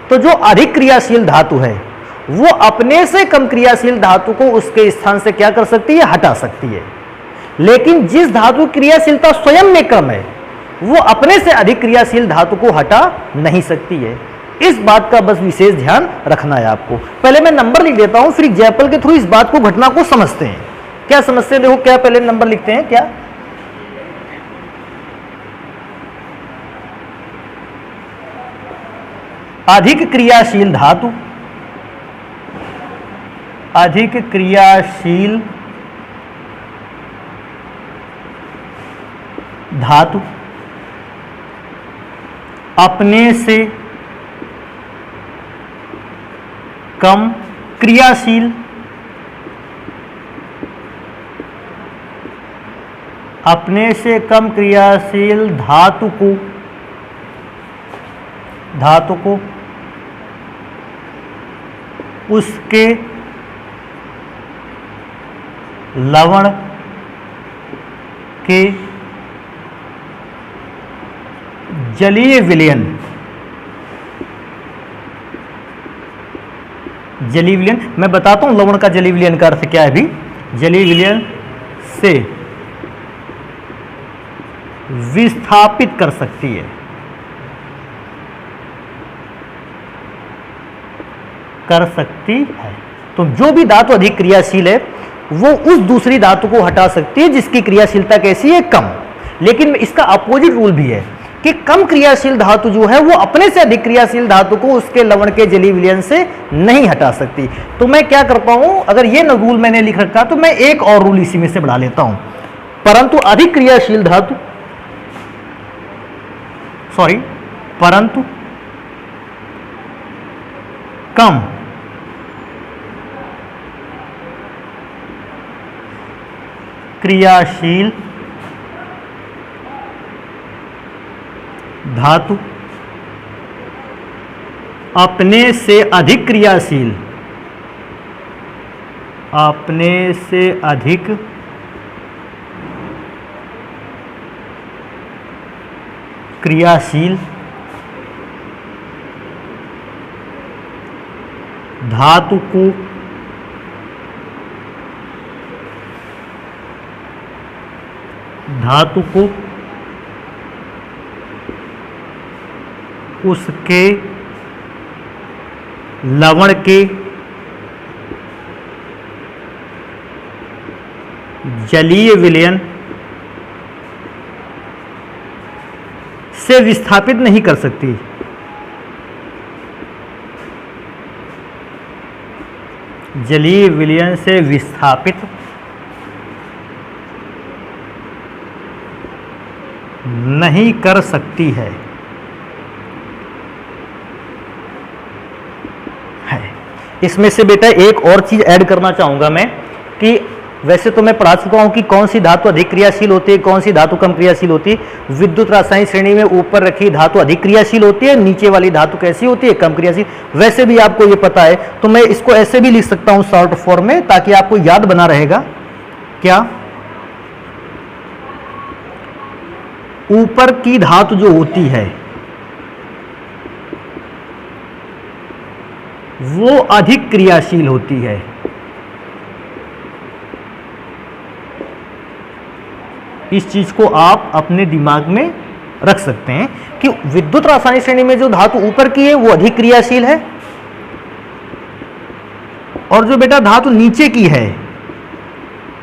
तो जो अधिक क्रियाशील धातु है वो अपने से कम क्रियाशील धातु को उसके स्थान से क्या कर सकती है, हटा सकती है। लेकिन जिस धातु की क्रियाशीलता स्वयं में कम है वो अपने से अधिक क्रियाशील धातु को हटा नहीं सकती है। इस बात का बस विशेष ध्यान रखना है आपको। पहले मैं नंबर लिख देता हूं, फिर एग्जाम्पल के थ्रू इस बात को, घटना को समझते हैं। क्या समझते हैं, देखो क्या पहले नंबर लिखते हैं, क्या अधिक क्रियाशील धातु, अधिक क्रियाशील धातु अपने से कम क्रियाशील, अपने से कम क्रियाशील धातु को उसके लवण के जलीय विलयन, जलीय विलयन मैं बताता हूं लवण का जलीय विलयन का अर्थ क्या है। अभी जलीय विलयन से विस्थापित कर सकती है, कर सकती है। तो जो भी धातु अधिक क्रियाशील है वो उस दूसरी धातु को हटा सकती है जिसकी क्रियाशीलता कैसी है, कम। लेकिन इसका अपोजिट रूल भी है कि कम क्रियाशील धातु जो है वो अपने से अधिक क्रियाशील धातु को उसके लवण के जलीय विलयन से नहीं हटा सकती। तो मैं क्या करता हूं, अगर ये रूल मैंने लिख रखा तो मैं एक और रूल इसी में से बढ़ा लेता हूं। परंतु अधिक क्रियाशील धातु, परंतु कम क्रियाशील धातु अपने से अधिक क्रियाशील, अपने से अधिक क्रियाशील धातु को उसके लवण के जलीय विलयन से विस्थापित नहीं कर सकती। जलीय विलयन से विस्थापित नहीं कर सकती है। इसमें से बेटा एक और चीज ऐड करना चाहूंगा मैं कि वैसे तो मैं पढ़ा चुका हूं कि कौन सी धातु अधिक क्रियाशील होती है, कौन सी धातु कम क्रियाशील होती है। विद्युत रासायनिक श्रेणी में ऊपर रखी धातु अधिक क्रियाशील होती है, नीचे वाली धातु कैसी होती है, कम क्रियाशील। वैसे भी आपको ये पता है, तो मैं इसको ऐसे भी लिख सकता हूं शॉर्ट फॉर्म में, ताकि आपको याद बना रहेगा। क्या? ऊपर की धातु जो होती है वो अधिक क्रियाशील होती है। इस चीज को आप अपने दिमाग में रख सकते हैं कि विद्युत रासायनिक श्रेणी में जो धातु ऊपर की है वो अधिक क्रियाशील है, और जो बेटा धातु नीचे की है,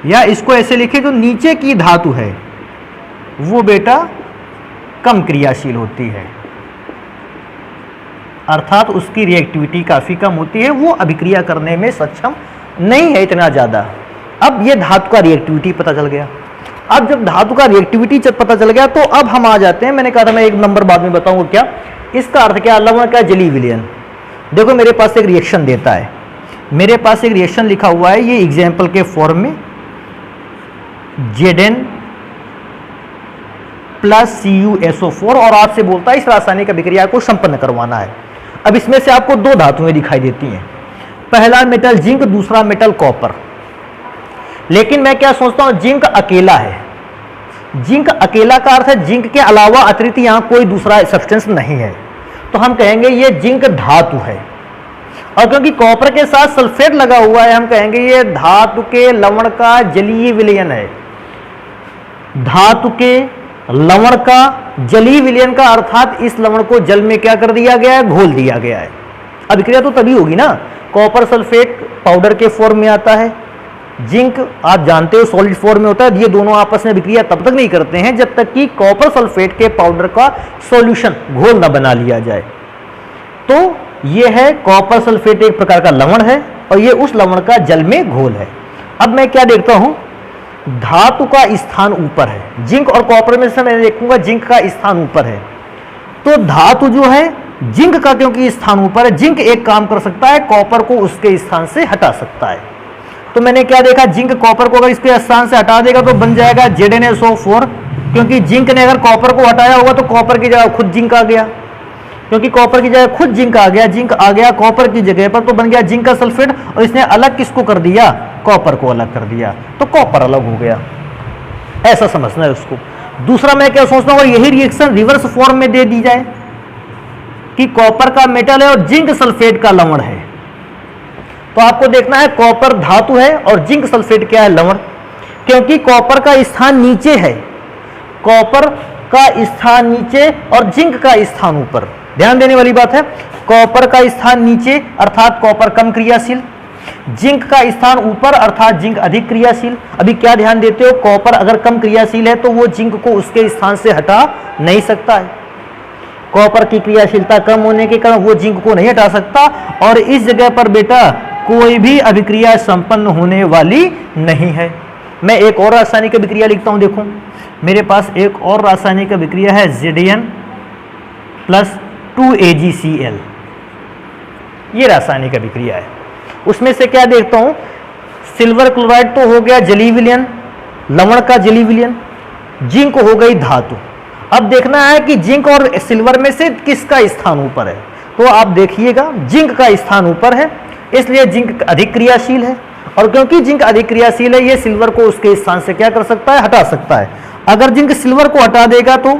या इसको ऐसे लिखे, जो नीचे की धातु है वो बेटा कम क्रियाशील होती है, अर्थात उसकी रिएक्टिविटी काफी कम होती है, वो अभिक्रिया करने में सक्षम नहीं है इतना ज्यादा। अब ये धातु का रिएक्टिविटी पता चल गया। अब जब धातु का रिएक्टिविटी पता चल गया, तो अब हम आ जाते हैं, मैंने कहा था मैं एक नंबर बाद में बताऊंगा क्या इसका अर्थ, क्या लवण का जलीय विलयन। देखो मेरे पास एक रिएक्शन देता है, मेरे पास एक रिएक्शन लिखा हुआ है, ये एग्जाम्पल के फॉर्म में Zn प्लस CuSO4, और आपसे बोलता है इस रासायनिक अभिक्रिया को संपन्न करवाना है। अब इसमें से आपको दो धातुएं दिखाई देती हैं, पहला मेटल जिंक, दूसरा मेटल कॉपर। लेकिन मैं क्या सोचता हूं, जिंक अकेला है। जिंक अकेला का अर्थ है जिंक के अलावा अतिरिक्त यहां कोई दूसरा सब्सटेंस नहीं है, तो हम कहेंगे ये जिंक धातु है। और क्योंकि कॉपर के साथ सल्फेट लगा हुआ है, हम कहेंगे ये धातु के लवण का जलीय विलयन है। धातु के लवण का जलीय विलयन का अर्थात इस लवण को जल में क्या कर दिया गया है, घोल दिया गया है। अभिक्रिया तो तभी होगी ना, कॉपर सल्फेट पाउडर के फॉर्म में आता है, जिंक आप जानते हो सॉलिड फॉर्म में होता है। ये दोनों आपस में अभिक्रिया तब तक नहीं करते हैं जब तक कि कॉपर सल्फेट के पाउडर का सॉल्यूशन घोल ना बना लिया जाए। तो ये है कॉपर सल्फेट एक प्रकार का लवण है, और ये उस लवण का जल में घोल है। अब मैं क्या देखता हूं, धातु का स्थान ऊपर है, जिंक और कॉपर में से मैं देखूंगा जिंक का स्थान ऊपर है। तो धातु जो है जिंक का क्योंकि स्थान ऊपर है, जिंक एक काम कर सकता है, कॉपर को उसके स्थान से हटा सकता है। तो मैंने क्या देखा, जिंक कॉपर को अगर इसके स्थान से हटा देगा तो बन जाएगा ZnSO4, क्योंकि जिंक ने अगर कॉपर को हटाया होगा तो कॉपर की जगह खुद जिंक आ गया, क्योंकि कॉपर की जगह खुद जिंक आ गया, जिंक आ गया कॉपर की जगह पर, तो बन गया जिंक का सल्फेट, और इसने अलग किसको कर दिया, कॉपर को अलग कर दिया, तो कॉपर अलग हो गया। ऐसा समझना है उसको। दूसरा मैं क्या सोचता हूं, अगर यही रिएक्शन रिवर्स फॉर्म में दे दी जाए कि कॉपर का मेटल है और जिंक सल्फेट का लवण है, तो आपको देखना है कॉपर धातु है और जिंक सल्फेट क्या है, लवण। क्योंकि कॉपर का स्थान नीचे है, कॉपर का स्थान नीचे और जिंक का स्थान ऊपर। ध्यान देने वाली बात है, कॉपर का स्थान नीचे अर्थात कॉपर कम क्रियाशील, जिंक का स्थान ऊपर अर्थात जिंक अधिक क्रियाशील। अभी क्या ध्यान देते हो, कॉपर अगर कम क्रियाशील है तो वो जिंक को उसके स्थान से हटा नहीं सकता है, कॉपर की क्रियाशीलता कम होने के कारण वो जिंक को नहीं हटा सकता, और इस जगह पर बेटा कोई भी अभिक्रिया संपन्न होने वाली नहीं है। मैं एक और रासायनिक अभिक्रिया लिखता हूं, देखो मेरे पास एक और रासायनिक अभिक्रिया है Zn प्लस 2AgCl, ये रासायनिक अभिक्रिया है। उसमें से क्या देखता हूं, सिल्वर क्लोराइड तो हो गया जलीय विलयन, लवण का जलीय विलयन, जिंक हो गई धातु। अब देखना है कि जिंक और सिल्वर में से किसका स्थान ऊपर है, तो आप देखिएगा जिंक का स्थान ऊपर है, इसलिए जिंक अधिक क्रियाशील है, और क्योंकि जिंक अधिक क्रियाशील है ये सिल्वर को उसके स्थान से क्या कर सकता है, हटा सकता है। अगर जिंक सिल्वर को हटा देगा तो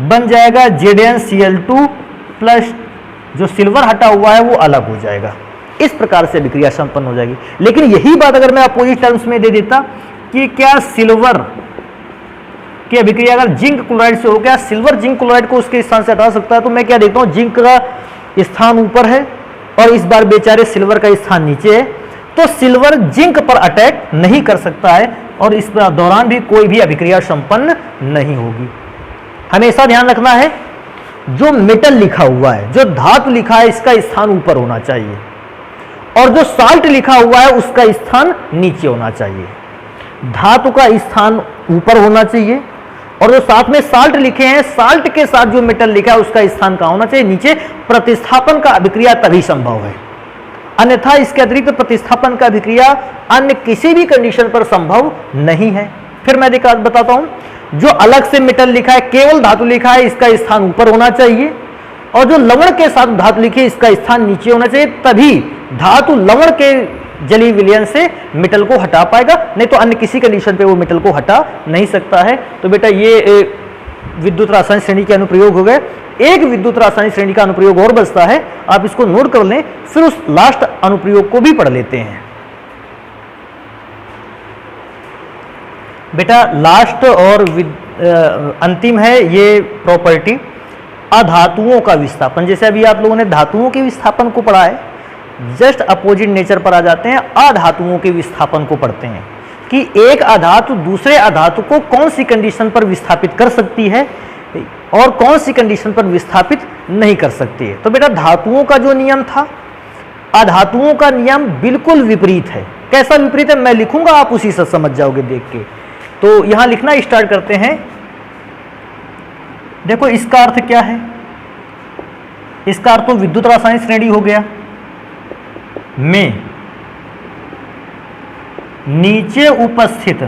बन जाएगा ZnCl2 प्लस जो सिल्वर हटा हुआ है वो अलग हो जाएगा। इस प्रकार से अभिक्रिया संपन्न हो जाएगी। लेकिन यही बात अगर मैं अपोजिट टर्म्स में दे देता कि क्या सिल्वर की अभिक्रिया अगर जिंक क्लोराइड से हो गया, सिल्वर जिंक क्लोराइड को उसके स्थान से हटा सकता है, तो मैं क्या देखता हूं, जिंक का स्थान ऊपर है और इस बार बेचारे सिल्वर का स्थान नीचे है, तो सिल्वर जिंक पर अटैक नहीं कर सकता है और इस दौरान भी कोई भी अभिक्रिया संपन्न नहीं होगी। हमेशा ध्यान रखना है जो मेटल लिखा हुआ है, जो धातु लिखा है, इसका स्थान ऊपर होना चाहिए, और जो साल्ट लिखा हुआ है उसका स्थान नीचे होना चाहिए। धातु का स्थान ऊपर होना चाहिए, और जो साथ में साल्ट लिखे हैं, साल्ट के साथ जो मेटल लिखा है उसका स्थान कहां होना चाहिए, नीचे। प्रतिस्थापन का अभिक्रिया तभी संभव है, अन्यथा इसके अतिरिक्त प्रतिस्थापन का अभिक्रिया अन्य किसी भी कंडीशन पर संभव नहीं है। फिर मैं बताता हूं, जो अलग से मेटल लिखा है, केवल धातु लिखा है, इसका स्थान ऊपर होना चाहिए, और जो लवण के साथ धातु लिखी है इसका स्थान नीचे होना चाहिए, तभी धातु लवण के जलीय विलयन से मेटल को हटा पाएगा, नहीं तो अन्य किसी कंडीशन पे वो मेटल को हटा नहीं सकता है। तो बेटा ये विद्युत रासायनिक श्रेणी के अनुप्रयोग हो गए। एक विद्युत रासायनिक श्रेणी का अनुप्रयोग और बचता है, आप इसको नोट कर लें, फिर उस लास्ट अनुप्रयोग को भी पढ़ लेते हैं। बेटा लास्ट और अंतिम है ये प्रॉपर्टी, अधातुओं का विस्थापन। जैसे अभी आप लोगों ने धातुओं के विस्थापन को पढ़ा है, जस्ट अपोजिट नेचर पर आ जाते हैं, अधातुओं के विस्थापन को पढ़ते हैं कि एक अधातु दूसरे अधातु को कौन सी कंडीशन पर विस्थापित कर सकती है और कौन सी कंडीशन पर विस्थापित नहीं कर सकती है। तो बेटा धातुओं का जो नियम था, अधातुओं का नियम बिल्कुल विपरीत है। कैसा विपरीत है मैं लिखूंगा, आप उसी से समझ जाओगे देख के। तो यहां लिखना स्टार्ट करते हैं। देखो इसका अर्थ क्या है, इसका अर्थ तो विद्युत रासायनिक श्रेणी हो गया में नीचे उपस्थित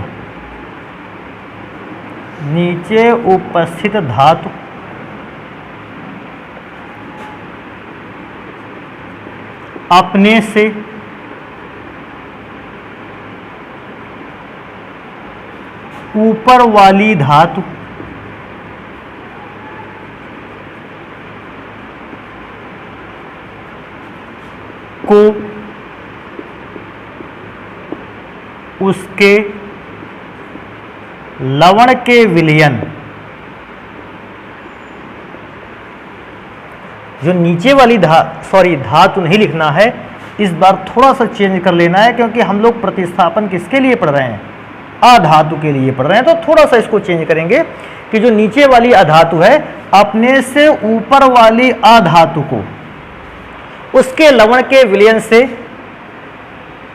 धातु अपने से ऊपर वाली धातु को उसके लवण के विलयन, जो नीचे वाली धातु नहीं लिखना है, इस बार थोड़ा सा चेंज कर लेना है, क्योंकि हम लोग प्रतिस्थापन किसके लिए पढ़ रहे हैं, अधातु के लिए पढ़ रहे हैं। तो थोड़ा सा इसको चेंज करेंगे कि जो नीचे वाली अधातु है अपने से ऊपर वाली अधातु को उसके लवण के विलयन से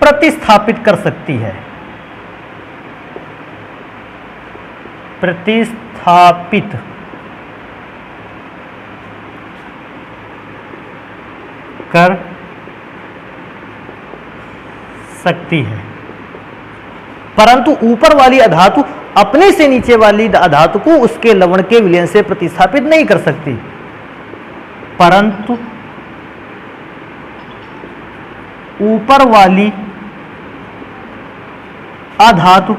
प्रतिस्थापित कर सकती है, प्रतिस्थापित कर सकती है, परंतु ऊपर वाली अधातु अपने से नीचे वाली अधातु को उसके लवण के विलयन से प्रतिस्थापित नहीं कर सकती। परंतु ऊपर वाली अधातु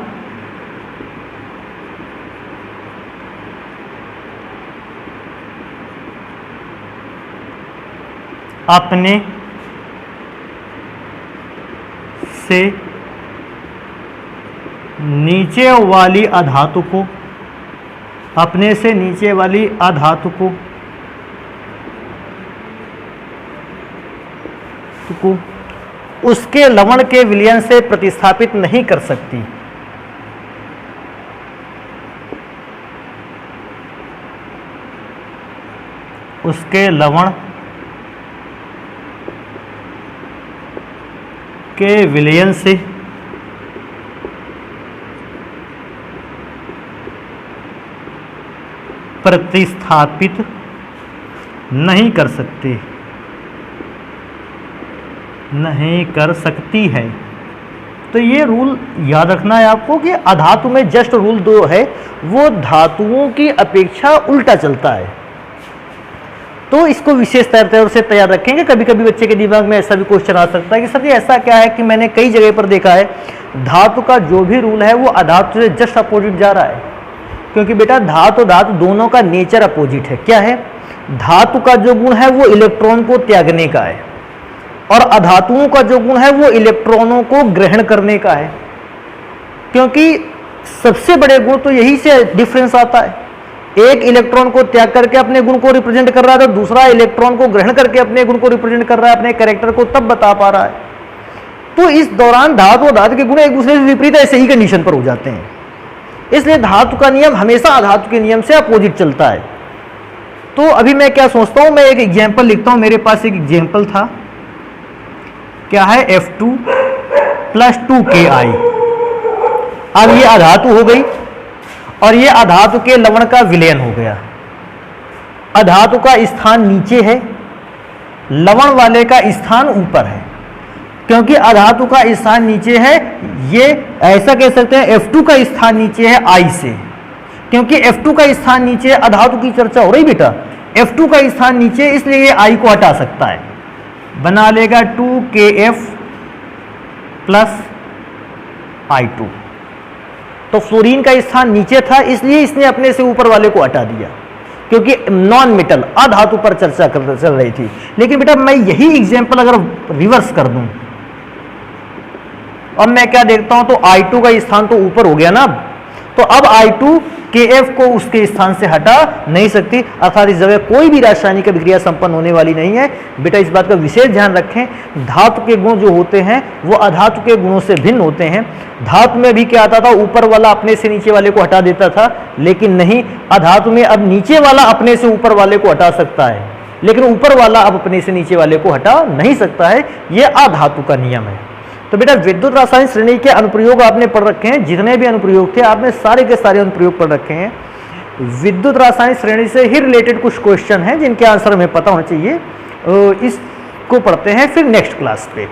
अपने से नीचे वाली अधातु को उसके लवण के विलयन से प्रतिस्थापित नहीं कर सकती। उसके लवण के विलयन से प्रतिस्थापित नहीं कर सकती है। तो ये रूल याद रखना है आपको कि अधातु में जस्ट रूल 2 है, वो धातुओं की अपेक्षा उल्टा चलता है। तो इसको विशेष तौर से तैयार रखेंगे। कभी कभी बच्चे के दिमाग में ऐसा भी क्वेश्चन आ सकता है कि सर जी ऐसा क्या है कि मैंने कई जगह पर देखा है धातु का जो भी रूल है वो अधातु से जस्ट अपोजिट जा रहा है। क्योंकि बेटा धातु दोनों का नेचर अपोजिट है। क्या है, धातु का जो गुण है वो इलेक्ट्रॉन को त्यागने का है और अधातुओं का जो गुण है वो इलेक्ट्रॉनों को ग्रहण करने का है। क्योंकि सबसे बड़े गुण तो यही से डिफरेंस आता है, एक इलेक्ट्रॉन को त्याग करके अपने गुण को रिप्रेजेंट कर रहा है तो दूसरा इलेक्ट्रॉन को ग्रहण करके अपने गुण को रिप्रेजेंट कर रहा है, अपने कैरेक्टर को तब बता पा रहा है। तो इस दौरान धातु और धातु के गुण एक दूसरे से विपरीत ऐसे ही कंडीशन पर हो जाते हैं। इसलिए धातु का नियम हमेशा अधातु के नियम से अपोजिट चलता है। तो अभी मैं क्या सोचता हूं, मैं एक एग्जाम्पल लिखता हूं। मेरे पास एक एग्जाम्पल था, क्या है, F2 + 2Ki। अब ये अधातु हो गई और ये अधातु के लवण का विलयन हो गया। अधातु का स्थान नीचे है, लवण वाले का स्थान ऊपर है। क्योंकि अधातु का स्थान नीचे है, ये ऐसा कह सकते हैं F2 का स्थान नीचे है I से, क्योंकि F2 का स्थान नीचे है, अधातु की चर्चा हो रही बेटा, F2 का स्थान नीचे, इसलिए ये I को हटा सकता है, बना लेगा 2KF प्लस I2। तो फ्लोरीन का स्थान नीचे था, इसलिए इसने अपने से ऊपर वाले को हटा दिया, क्योंकि नॉन मेटल अधातु पर चर्चा चल रही थी। लेकिन बेटा मैं यही एग्जांपल अगर रिवर्स कर दूं, अब मैं क्या देखता हूं, तो I2 का स्थान तो ऊपर हो गया ना, तो अब I2 KF को उसके स्थान से हटा नहीं सकती, अर्थात इस जगह कोई भी रासायनिक अभिक्रिया संपन्न होने वाली नहीं है। बेटा इस बात का विशेष ध्यान रखें, धातु के गुण जो होते हैं वो अधातु के गुणों से भिन्न होते हैं। धातु में भी क्या आता था, ऊपर वाला अपने से नीचे वाले को हटा देता था, लेकिन नहीं, अधातु में अब नीचे वाला अपने से ऊपर वाले को हटा सकता है, लेकिन ऊपर वाला अब अपने से नीचे वाले को हटा नहीं सकता है। यह अधातु का नियम है। तो बेटा विद्युत रासायनिक श्रेणी के अनुप्रयोग आपने पढ़ रखे हैं, जितने भी अनुप्रयोग थे आपने सारे के सारे अनुप्रयोग पढ़ रखे हैं। विद्युत रासायनिक श्रेणी से ही रिलेटेड कुछ क्वेश्चन हैं जिनके आंसर हमें पता होना चाहिए, इसको पढ़ते हैं फिर नेक्स्ट क्लास पे।